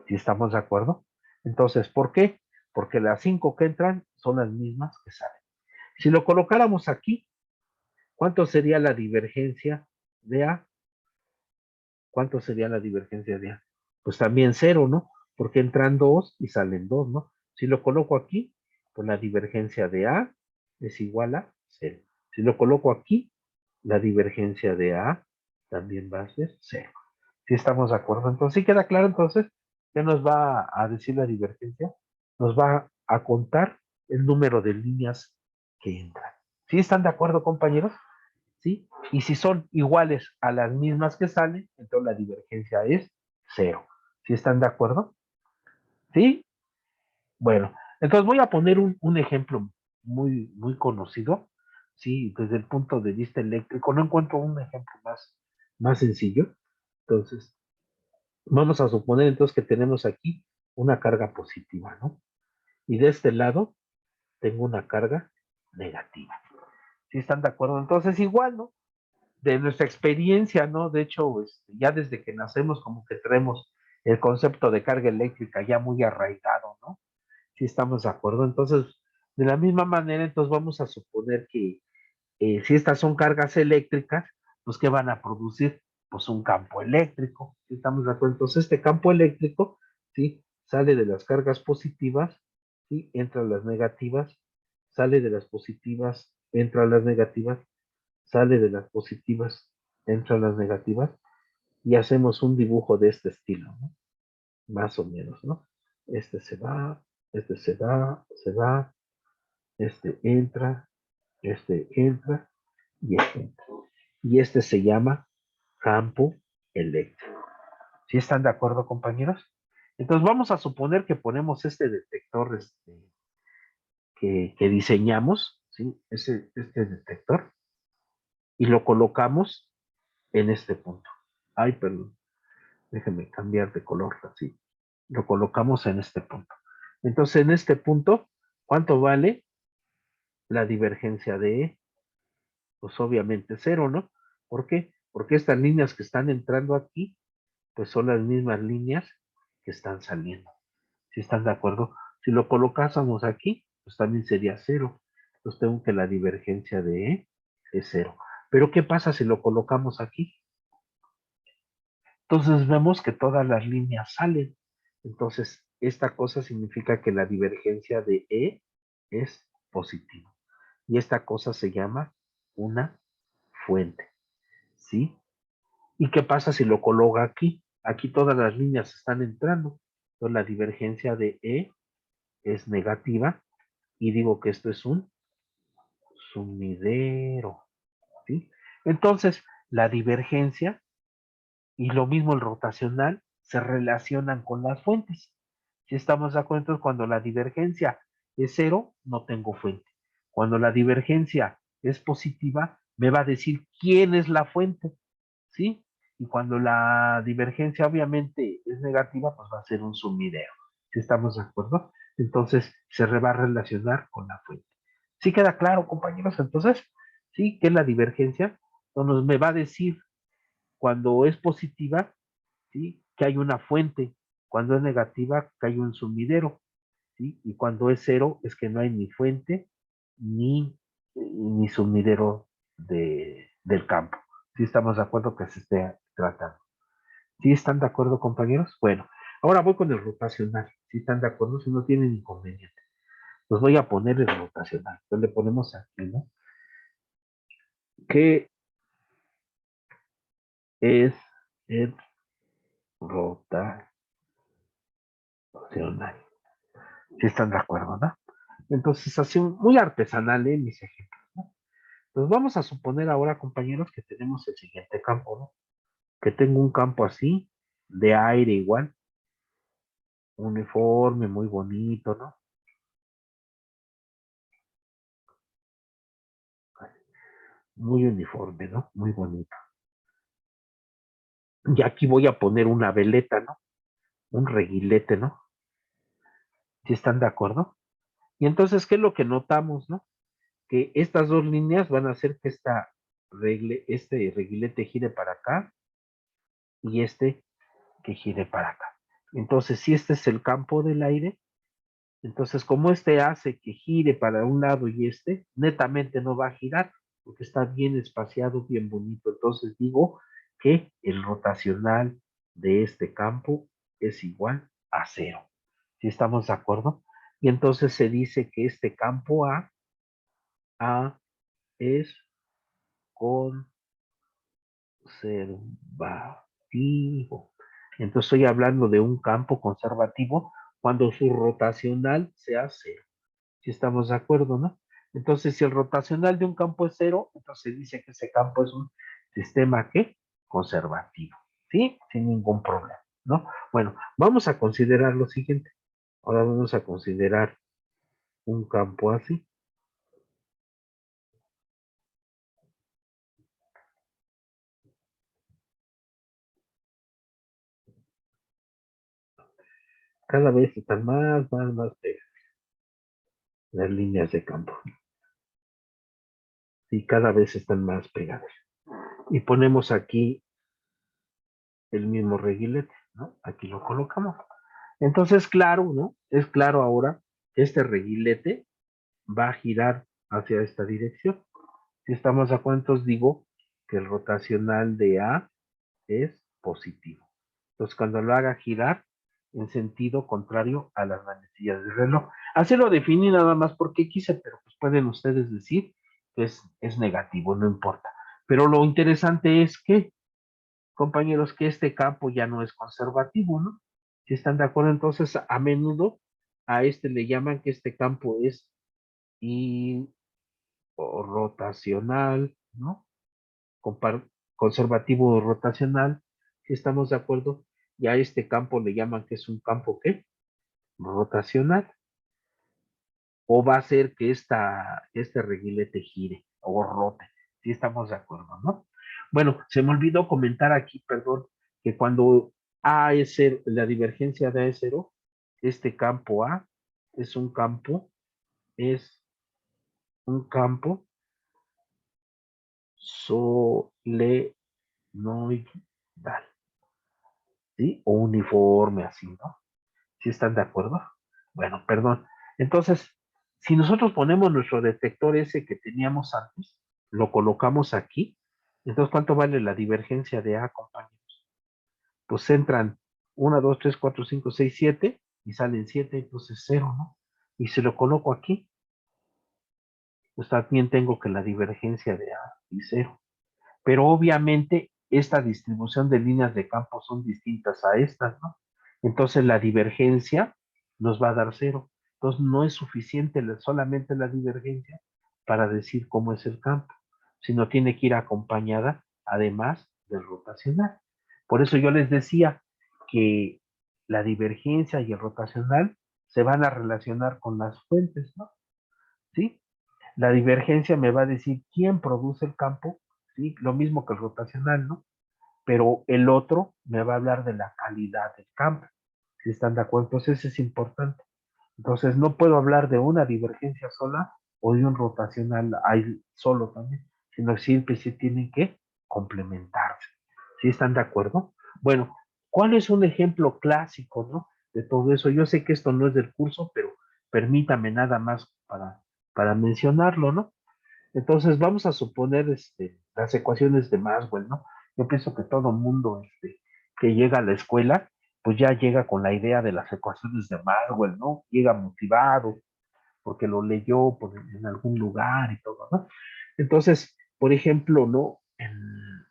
¿Sí estamos de acuerdo? Entonces, ¿por qué? Porque las cinco que entran son las mismas que salen. Si lo colocáramos aquí, ¿cuánto sería la divergencia de A? ¿Cuánto sería la divergencia de A? Pues también cero, ¿no? Porque entran dos y salen dos, ¿no? Si lo coloco aquí, pues la divergencia de A es igual a cero. Si lo coloco aquí, la divergencia de A también va a ser cero. ¿Sí estamos de acuerdo? Entonces, ¿sí queda claro entonces qué nos va a decir la divergencia? Nos va a contar el número de líneas que entran. ¿Sí están de acuerdo, compañeros? ¿Sí? Y si son iguales a las mismas que salen, entonces la divergencia es cero. ¿Sí están de acuerdo? ¿Sí? Bueno, entonces voy a poner un ejemplo muy conocido, ¿sí? Desde el punto de vista eléctrico, no encuentro un ejemplo más sencillo. Entonces, vamos a suponer entonces que tenemos aquí una carga positiva, ¿no? Y de este lado tengo una carga negativa. ¿Sí están de acuerdo? Entonces, igual, ¿no? De nuestra experiencia, ¿no? De hecho, ya desde que nacemos como que traemos el concepto de carga eléctrica ya muy arraigado, ¿no? Si estamos de acuerdo. Entonces, de la misma manera, entonces vamos a suponer que si estas son cargas eléctricas, pues ¿qué van a producir? Pues un campo eléctrico, ¿sí estamos de acuerdo? Entonces, este campo eléctrico, ¿sí? Sale de las cargas positivas, ¿sí? Entra a las negativas, sale de las positivas, entra a las negativas, sale de las positivas, entra a las negativas y hacemos un dibujo de este estilo, ¿no? Más o menos, ¿no? Este se va, este se va, este entra y este entra. Y este se llama campo eléctrico. ¿Sí están de acuerdo, compañeros? Entonces vamos a suponer que ponemos este detector que diseñamos, ¿sí? Este detector, y lo colocamos en este punto. Ay, perdón. Déjenme cambiar de color, así. Lo colocamos en este punto. Entonces, en este punto, ¿cuánto vale la divergencia de E? Pues obviamente cero, ¿no? ¿Por qué? Porque estas líneas que están entrando aquí pues son las mismas líneas que están saliendo. ¿Sí están de acuerdo? Si lo colocásemos aquí, pues también sería 0. Entonces tengo que la divergencia de E es 0. Pero ¿qué pasa si lo colocamos aquí? Entonces vemos que todas las líneas salen. Entonces, esta cosa significa que la divergencia de E es positiva. Y esta cosa se llama una fuente. ¿Sí? ¿Y qué pasa si lo coloca aquí? Aquí todas las líneas están entrando. Entonces la divergencia de E es negativa y digo que esto es un sumidero. ¿Sí? Entonces, la divergencia y lo mismo el rotacional se relacionan con las fuentes. Si estamos de acuerdo, entonces cuando la divergencia es 0, no tengo fuente. Cuando la divergencia es positiva, me va a decir quién es la fuente. ¿Sí? Y cuando la divergencia obviamente es negativa, pues va a ser un sumidero. ¿Sí estamos de acuerdo? Entonces se va a relacionar con la fuente. ¿Sí queda claro, compañeros? Entonces, ¿sí? ¿Qué es la divergencia? Entonces me va a decir cuando es positiva, ¿sí? Que hay una fuente. Cuando es negativa, que hay un sumidero. ¿Sí? Y cuando es 0, es que no hay ni fuente ni sumidero del campo. ¿Sí estamos de acuerdo que se esté tratando? ¿Sí están de acuerdo, compañeros? Bueno, ahora voy con el rotacional. ¿Sí están de acuerdo? Si no tienen inconveniente. Los voy a poner el rotacional. Entonces le ponemos aquí, ¿no? ¿Qué es el rotacional? ¿Sí están de acuerdo, no? Entonces, así muy artesanal, mis ejemplos, ¿no? Entonces, vamos a suponer ahora, compañeros, que tenemos el siguiente campo, ¿no? Que tengo un campo así, de aire igual, uniforme, muy bonito, ¿no? Muy uniforme, ¿no? Muy bonito. Y aquí voy a poner una veleta, ¿no? Un reguilete, ¿no? ¿Sí están de acuerdo? Y entonces, ¿qué es lo que notamos, no? Que estas dos líneas van a hacer que este reguilete gire para acá y este que gire para acá. Entonces, si este es el campo del aire, entonces como este hace que gire para un lado y este, netamente no va a girar, porque está bien espaciado, bien bonito. Entonces digo que el rotacional de este campo es igual a 0. ¿Sí estamos de acuerdo? Y entonces se dice que este campo A es conservativo. Entonces estoy hablando de un campo conservativo cuando su rotacional sea 0. Si estamos de acuerdo, ¿no? Entonces, si el rotacional de un campo es 0, entonces dice que ese campo es un sistema, ¿qué? Conservativo. ¿Sí? Sin ningún problema, ¿no? Bueno, vamos a considerar lo siguiente. Ahora vamos a considerar un campo así. Cada vez están más pegadas las líneas de campo. Y cada vez están más pegadas. Y ponemos aquí el mismo reguilete, ¿no? Aquí lo colocamos. Entonces, claro, ¿no? Es claro ahora que este reguilete va a girar hacia esta dirección. Si estamos a cuántos, digo que el rotacional de A es positivo. Entonces, cuando lo haga girar en sentido contrario a las manecillas del reloj. Así lo definí nada más porque quise, pero pues pueden ustedes decir que es negativo, no importa. Pero lo interesante es que, compañeros, que este campo ya no es conservativo, ¿no? Si están de acuerdo, entonces a menudo a este le llaman que este campo es y o rotacional, ¿no? Conservativo o rotacional, si estamos de acuerdo, y a este campo le llaman que es un campo ¿qué? Rotacional, o va a ser que este reguilete gire o rote, si estamos de acuerdo, ¿no? Bueno, se me olvidó comentar aquí, perdón, que cuando A es 0, la divergencia de A es 0, este campo A es es un campo solenoidal. ¿sí? O uniforme, así, ¿no? ¿Sí están de acuerdo? Bueno, perdón. Entonces, si nosotros ponemos nuestro detector ese que teníamos antes, lo colocamos aquí, entonces, ¿cuánto vale la divergencia de A, compañeros? Pues entran 1, 2, 3, 4, 5, 6, 7 y salen 7, entonces 0, ¿no? Y si lo coloco aquí, pues también tengo que la divergencia de A y 0. Pero obviamente esta distribución de líneas de campo son distintas a estas, ¿no? Entonces la divergencia nos va a dar 0. Entonces no es suficiente solamente la divergencia para decir cómo es el campo, sino tiene que ir acompañada además del rotacional. Por eso yo les decía que la divergencia y el rotacional se van a relacionar con las fuentes, ¿no? ¿Sí? La divergencia me va a decir quién produce el campo, ¿sí? Lo mismo que el rotacional, ¿no? Pero el otro me va a hablar de la calidad del campo, si están de acuerdo. Entonces eso es importante. Entonces no puedo hablar de una divergencia sola o de un rotacional ahí solo también, sino siempre se tienen que complementarse. ¿Sí están de acuerdo? Bueno, ¿cuál es un ejemplo clásico, ¿no? De todo eso. Yo sé que esto no es del curso, pero permítame nada más para mencionarlo, ¿no? Entonces vamos a suponer las ecuaciones de Maxwell, ¿no? Yo pienso que todo mundo que llega a la escuela, pues ya llega con la idea de las ecuaciones de Maxwell, ¿no? Llega motivado porque lo leyó en algún lugar y todo, ¿no? Entonces, por ejemplo, ¿no? El,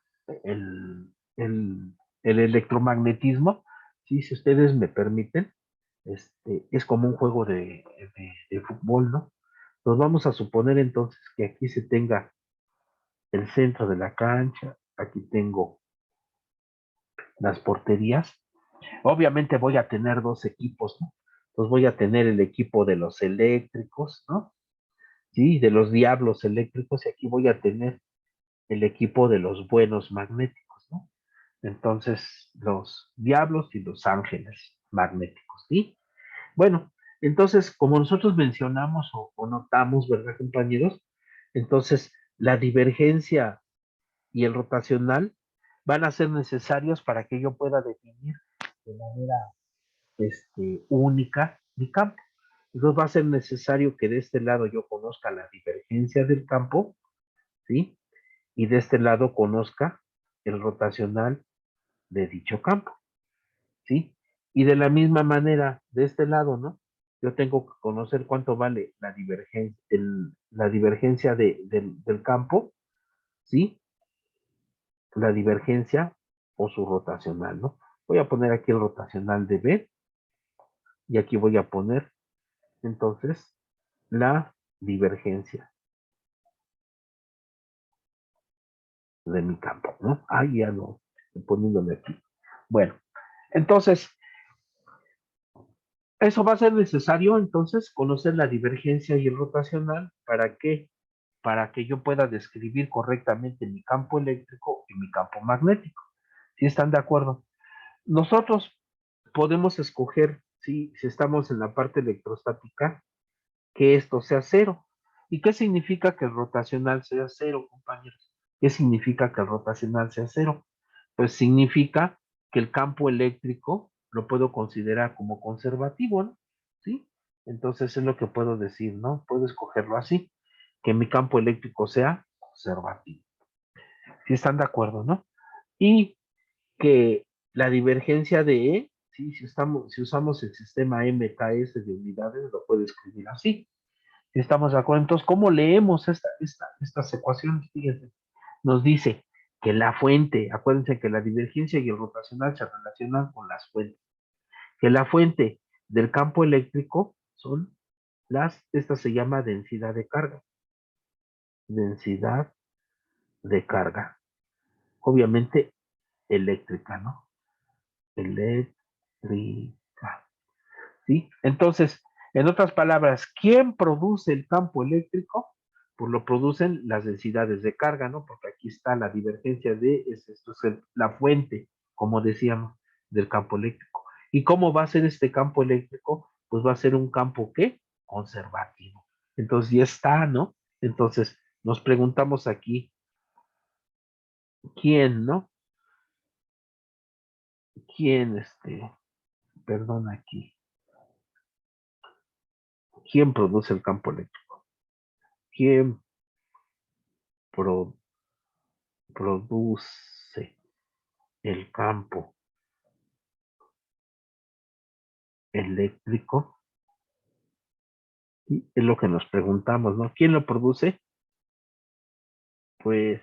el- el electromagnetismo, ¿sí? Si ustedes me permiten, es como un juego de fútbol, ¿no? Nos vamos a suponer entonces que aquí se tenga el centro de la cancha, aquí tengo las porterías. Obviamente voy a tener dos equipos, ¿no? Entonces voy a tener el equipo de los eléctricos, ¿no? Sí, de los diablos eléctricos, y aquí voy a tener el equipo de los buenos magnéticos, ¿no? Entonces, los diablos y los ángeles magnéticos, ¿sí? Bueno, entonces, como nosotros mencionamos o notamos, ¿verdad, compañeros? Entonces, la divergencia y el rotacional van a ser necesarios para que yo pueda definir de manera única mi campo. Entonces va a ser necesario que de este lado yo conozca la divergencia del campo, ¿sí? Y de este lado conozca el rotacional de dicho campo, ¿sí? Y de la misma manera, de este lado, ¿no? Yo tengo que conocer cuánto vale la divergencia del campo, ¿sí? La divergencia o su rotacional, ¿no? Voy a poner aquí el rotacional de B y aquí voy a poner entonces la divergencia de mi campo, ¿no? Ahí ya no, poniéndole aquí. Bueno, entonces, eso va a ser necesario entonces conocer la divergencia y el rotacional. ¿Para qué? Para que yo pueda describir correctamente mi campo eléctrico y mi campo magnético. ¿Sí están de acuerdo? Nosotros podemos escoger, si estamos en la parte electrostática, que esto sea cero. ¿Y qué significa que el rotacional sea cero, compañeros? ¿Qué significa que el rotacional sea cero? Pues significa que el campo eléctrico lo puedo considerar como conservativo, ¿no? ¿Sí? Entonces es lo que puedo decir, ¿no? Puedo escogerlo así, que mi campo eléctrico sea conservativo. Si están de acuerdo, ¿no? Y que la divergencia de E, ¿sí? Si usamos el sistema MKS de unidades, lo puedo escribir así. Si estamos de acuerdo, entonces, ¿cómo leemos estas ecuaciones? Fíjense, nos dice que la fuente, acuérdense que la divergencia y el rotacional se relacionan con las fuentes, que la fuente del campo eléctrico son esta se llama densidad de carga, obviamente eléctrica, ¿no? Eléctrica. ¿Sí? Entonces, en otras palabras, ¿quién produce el campo eléctrico? Pues lo producen las densidades de carga, ¿no? Porque aquí está la divergencia esto es la fuente, como decíamos, del campo eléctrico. ¿Y cómo va a ser este campo eléctrico? Pues va a ser un campo, ¿qué? Conservativo. Entonces ya está, ¿no? Entonces nos preguntamos aquí, ¿quién, no? ¿Quién, perdón aquí, quién produce el campo eléctrico? ¿Quién pro- produce el campo eléctrico? Y es lo que nos preguntamos, ¿no? ¿Quién lo produce? Pues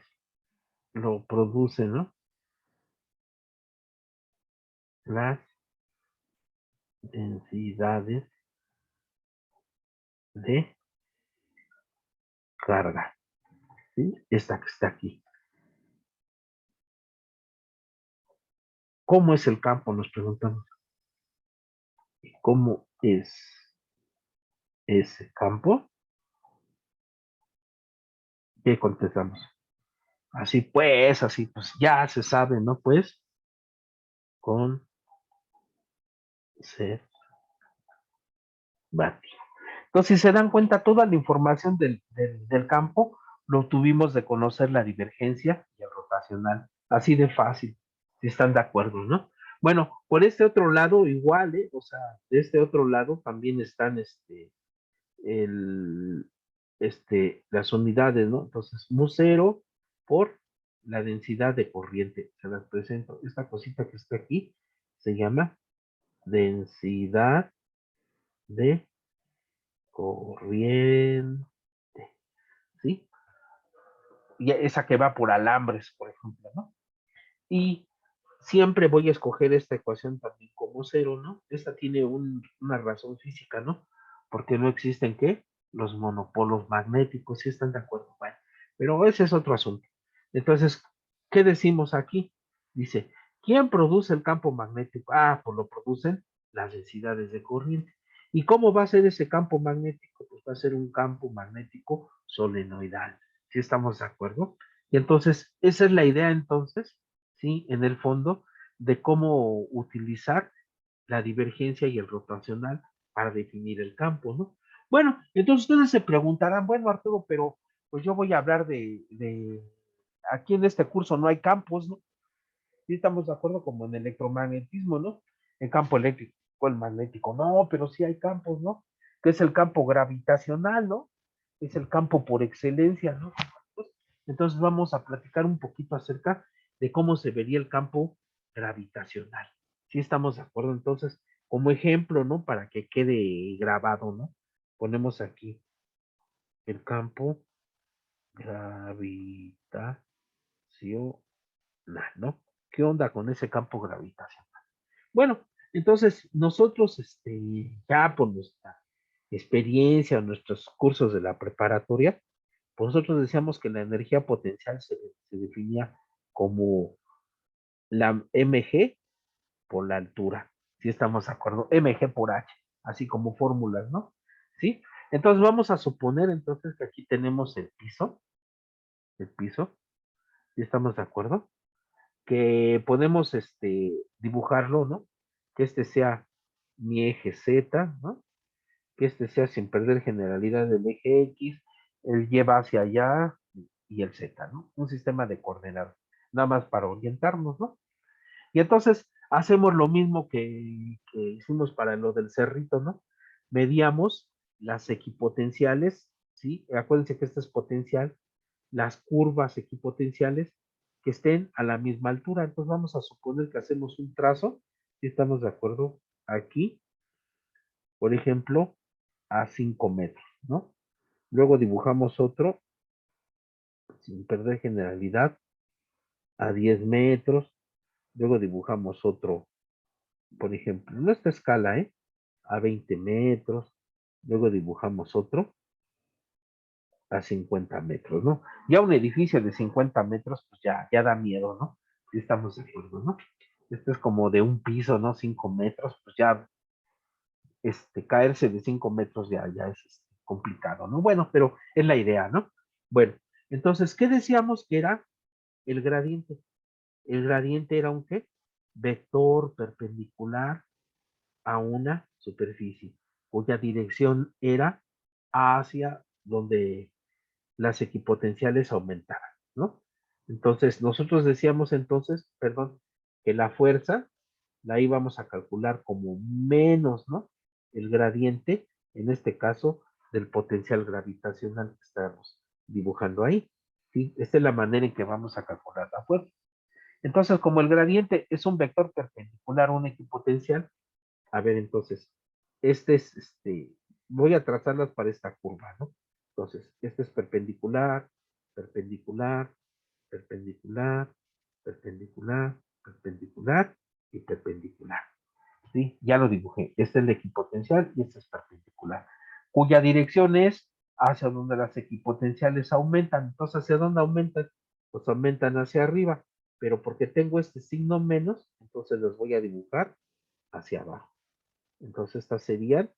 lo produce, ¿no? Las densidades de carga, ¿sí? Esta que está aquí. ¿Cómo es el campo? Nos preguntamos. ¿Cómo es ese campo? ¿Qué contestamos? Así pues ya se sabe, ¿no? Pues con ser batido. Entonces, si se dan cuenta, toda la información del campo lo tuvimos de conocer la divergencia y el rotacional. Así de fácil, si están de acuerdo, ¿no? Bueno, por este otro lado, igual, ¿eh? O sea, de este otro lado también están el, las unidades, ¿no? Entonces, mu0 por la densidad de corriente. Se las presento. Esta cosita que está aquí se llama densidad de corriente, ¿sí? Y esa que va por alambres, por ejemplo, ¿no? Y siempre voy a escoger esta ecuación también como cero, ¿no? Esta tiene una razón física, ¿no? Porque no existen, ¿qué? Los monopolos magnéticos, ¿sí están de acuerdo? Bueno, pero ese es otro asunto. Entonces, ¿qué decimos aquí? Dice, ¿quién produce el campo magnético? Ah, pues lo producen las densidades de corriente. ¿Y cómo va a ser ese campo magnético? Pues va a ser un campo magnético solenoidal. ¿Sí estamos de acuerdo? Y entonces, esa es la idea entonces, ¿sí? En el fondo, de cómo utilizar la divergencia y el rotacional para definir el campo, ¿no? Bueno, entonces ustedes se preguntarán, bueno, Arturo, pero pues yo voy a hablar aquí en este curso no hay campos, ¿no? Sí estamos de acuerdo como en el electromagnetismo, ¿no? El campo eléctrico, el magnético, no, pero sí hay campos, ¿no? Que es el campo gravitacional, ¿no? Es el campo por excelencia, ¿no? Entonces vamos a platicar un poquito acerca de cómo se vería el campo gravitacional. Sí estamos de acuerdo, entonces, como ejemplo, ¿no? Para que quede grabado, ¿no? Ponemos aquí el campo gravitacional, ¿no? ¿Qué onda con ese campo gravitacional? Bueno, entonces nosotros, ya por nuestra experiencia, nuestros cursos de la preparatoria, pues nosotros decíamos que la energía potencial se definía como la mg por la altura. Si estamos de acuerdo, mg por h, así como fórmulas, ¿no? ¿Sí? Entonces vamos a suponer entonces que aquí tenemos el piso, si estamos de acuerdo, que podemos dibujarlo, ¿no? Que este sea mi eje Z, ¿no? Que este sea sin perder generalidad del eje X, el Y va hacia allá y el Z, ¿no? Un sistema de coordenadas, nada más para orientarnos, ¿no? Y entonces hacemos lo mismo que hicimos para lo del cerrito, ¿no? Medíamos las equipotenciales, ¿sí? Acuérdense que esta es potencial, las curvas equipotenciales que estén a la misma altura. Entonces vamos a suponer que hacemos un trazo, si estamos de acuerdo, aquí, por ejemplo, a 5 metros, ¿no? Luego dibujamos otro, sin perder generalidad, a 10 metros. Luego dibujamos otro, por ejemplo, en esta escala, ¿eh? A 20 metros. Luego dibujamos otro a 50 metros, ¿no? Ya un edificio de 50 metros, pues ya da miedo, ¿no? Si estamos de acuerdo, ¿no? Este es como de un piso, ¿no? 5 metros, pues ya, caerse de 5 metros ya es complicado, ¿no? Bueno, pero es la idea, ¿no? Bueno, entonces, ¿qué decíamos que era el gradiente? El gradiente era un ¿qué? Vector perpendicular a una superficie, cuya dirección era hacia donde las equipotenciales aumentaran, ¿no? Entonces, nosotros decíamos entonces, perdón, que la fuerza la I vamos a calcular como menos, ¿no? El gradiente, en este caso, del potencial gravitacional que estamos dibujando ahí. ¿Sí? Esta es la manera en que vamos a calcular la fuerza. Entonces, como el gradiente es un vector perpendicular a un equipotencial, a ver, entonces, voy a trazarlas para esta curva, ¿no? Entonces, este es perpendicular, perpendicular, perpendicular, perpendicular, perpendicular y perpendicular. ¿Sí? Ya lo dibujé. Este es el equipotencial y este es perpendicular, cuya dirección es hacia donde las equipotenciales aumentan. Entonces, ¿hacia dónde aumentan? Pues aumentan hacia arriba, pero porque tengo este signo menos, entonces los voy a dibujar hacia abajo. Entonces, esta sería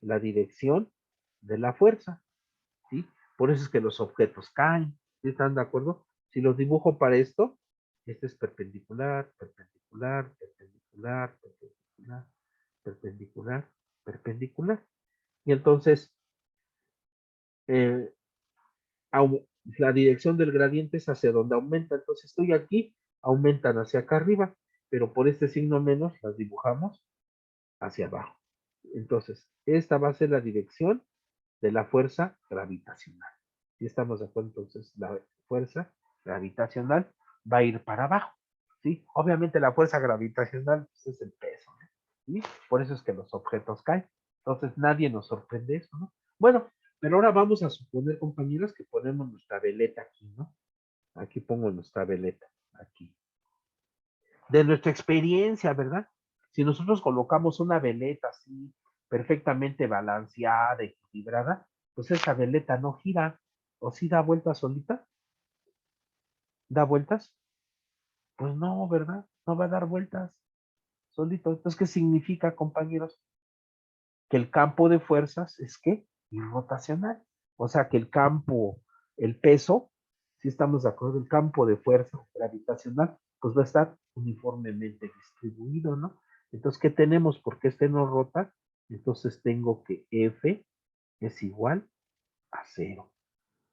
la dirección de la fuerza, ¿sí? Por eso es que los objetos caen, ¿sí están de acuerdo? Si los dibujo para esto, este es perpendicular, perpendicular, perpendicular, perpendicular, perpendicular, perpendicular. Y entonces, eh, la dirección del gradiente es hacia donde aumenta. Entonces, estoy aquí, aumentan hacia acá arriba, pero por este signo menos las dibujamos hacia abajo. Entonces, esta va a ser la dirección de la fuerza gravitacional. Si estamos de acuerdo, entonces la fuerza gravitacional va a ir para abajo. ¿Sí? Obviamente la fuerza gravitacional pues, es el peso, ¿no? ¿Sí? Por eso es que los objetos caen. Entonces nadie nos sorprende eso, ¿no? Bueno, pero ahora vamos a suponer, compañeros, que ponemos nuestra veleta aquí, ¿no? Aquí pongo nuestra veleta, aquí. De nuestra experiencia, ¿verdad? Si nosotros colocamos una veleta así, perfectamente balanceada, equilibrada, pues esa veleta no gira, o si da vueltas solita, da vueltas, pues no, ¿verdad? No va a dar vueltas solito. Entonces, ¿qué significa, compañeros? Que el campo de fuerzas es que irrotacional. O sea, que el campo, el peso, si estamos de acuerdo, el campo de fuerza gravitacional, pues va a estar uniformemente distribuido, ¿no? Entonces, ¿qué tenemos? Porque este no rota, entonces tengo que F es igual a cero.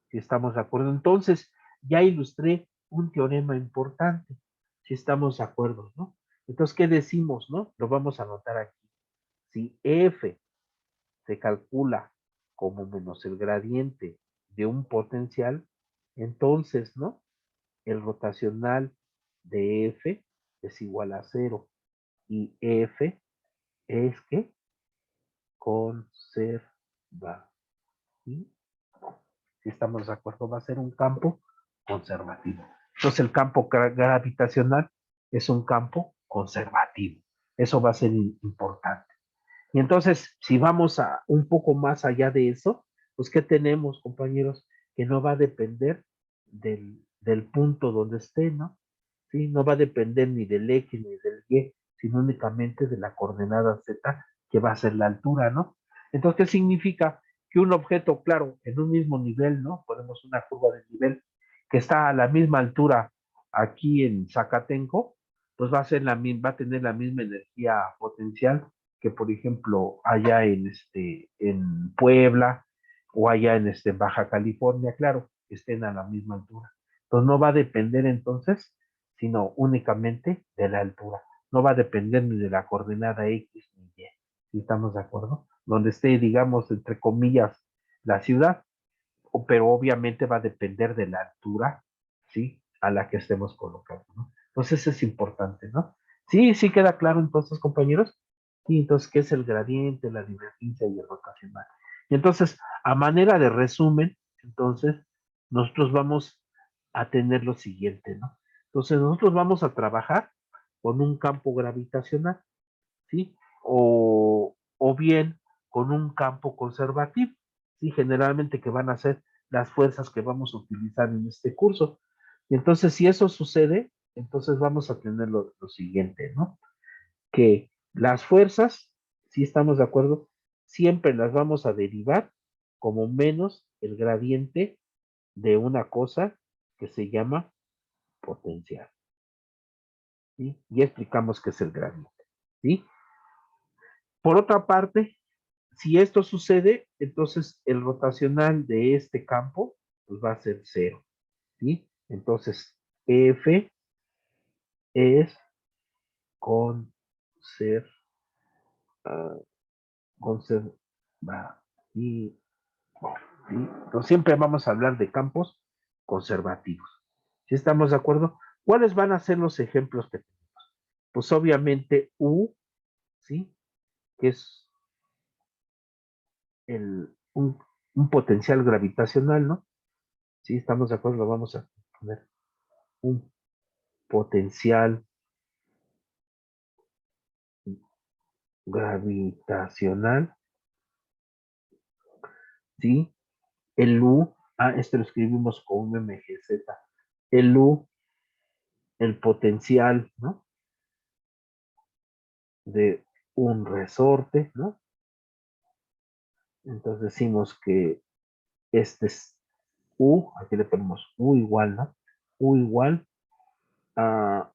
Si estamos de acuerdo, entonces ya ilustré un teorema importante. Si estamos de acuerdo, ¿no? Entonces, ¿qué decimos, no? Lo vamos a anotar aquí. Si F se calcula como menos el gradiente de un potencial, entonces, ¿no? El rotacional de F es igual a cero y F es que conserva. ¿Sí? Si estamos de acuerdo, va a ser un campo conservativo. Entonces, el campo gravitacional es un campo conservativo. Eso va a ser importante. Y entonces, si vamos a un poco más allá de eso, pues ¿qué tenemos, compañeros? Que no va a depender del punto donde esté, ¿no? ¿Sí? No va a depender ni del X ni del Y, sino únicamente de la coordenada Z, que va a ser la altura, ¿no? Entonces, ¿qué significa? Que un objeto, claro, en un mismo nivel, ¿no? Ponemos una curva de nivel que está a la misma altura aquí en Zacatenco, pues va a ser va a tener la misma energía potencial que por ejemplo allá en Puebla o allá en Baja California, claro, que estén a la misma altura. Entonces no va a depender entonces, sino únicamente de la altura. No va a depender ni de la coordenada X ni Y. ¿Sí estamos de acuerdo? Donde esté, digamos, entre comillas, la ciudad, pero obviamente va a depender de la altura, ¿sí? A la que estemos colocando, ¿no? Entonces es importante, ¿no? Sí, sí queda claro entonces, compañeros. Y entonces, ¿qué es el gradiente, la divergencia y el rotacional? Y entonces, a manera de resumen, entonces, nosotros vamos a tener lo siguiente, ¿no? Entonces, nosotros vamos a trabajar con un campo gravitacional, ¿sí? O bien con un campo conservativo, ¿sí? Generalmente que van a ser las fuerzas que vamos a utilizar en este curso. Y entonces, si eso sucede, entonces vamos a tener lo siguiente, ¿no? Que las fuerzas, si estamos de acuerdo, siempre las vamos a derivar como menos el gradiente de una cosa que se llama potencial, ¿sí? Ya explicamos qué es el gradiente, ¿sí? Por otra parte, si esto sucede, entonces el rotacional de este campo pues va a ser cero, ¿sí? Entonces, F es conservativo, conservativo. ¿Sí? Entonces, siempre vamos a hablar de campos conservativos. ¿Sí estamos de acuerdo? ¿Cuáles van a ser los ejemplos que tenemos? Pues obviamente U, ¿sí? Que es un potencial gravitacional, ¿no? Sí, estamos de acuerdo, vamos a poner un potencial gravitacional, ¿sí? El U, este lo escribimos con un MGZ. El U, el potencial, ¿no? De un resorte, ¿no? Entonces decimos que este es U, aquí le ponemos U igual, ¿no? U igual a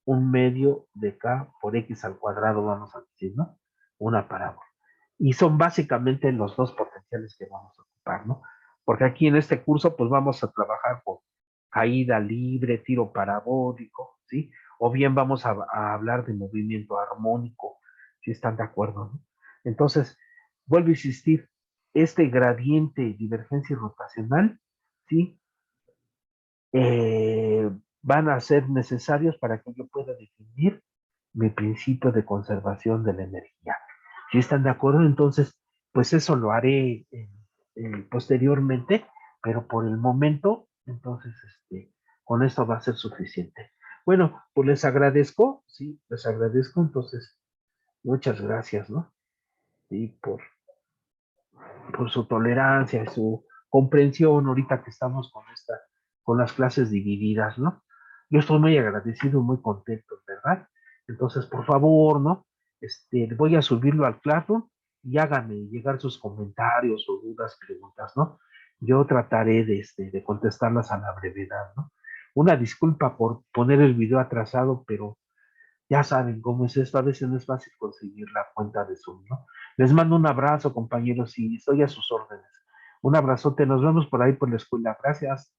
un medio de K por X al cuadrado, vamos a decir, ¿no? Una parábola. Y son básicamente los dos potenciales que vamos a ocupar, ¿no? Porque aquí en este curso, pues vamos a trabajar con caída libre, tiro parabólico, ¿sí? O bien vamos a hablar de movimiento armónico, si están de acuerdo, ¿no? Entonces, vuelvo a insistir, este gradiente, divergencia y rotacional, ¿sí? Van a ser necesarios para que yo pueda definir mi principio de conservación de la energía. Si están de acuerdo, entonces, pues eso lo haré posteriormente, pero por el momento, entonces, con esto va a ser suficiente. Bueno, pues les agradezco, sí, les agradezco, entonces, muchas gracias, ¿no? Sí, por su tolerancia, su comprensión ahorita que estamos con las clases divididas, ¿no? Yo estoy muy agradecido, muy contento, ¿verdad? Entonces, por favor, ¿no? Voy a subirlo al Classroom y háganme llegar sus comentarios o dudas, preguntas, ¿no? Yo trataré de contestarlas a la brevedad, ¿no? Una disculpa por poner el video atrasado, pero ya saben cómo es esto, a veces no es fácil conseguir la cuenta de Zoom, ¿no? Les mando un abrazo, compañeros, y estoy a sus órdenes. Un abrazote, nos vemos por ahí por la escuela. Gracias.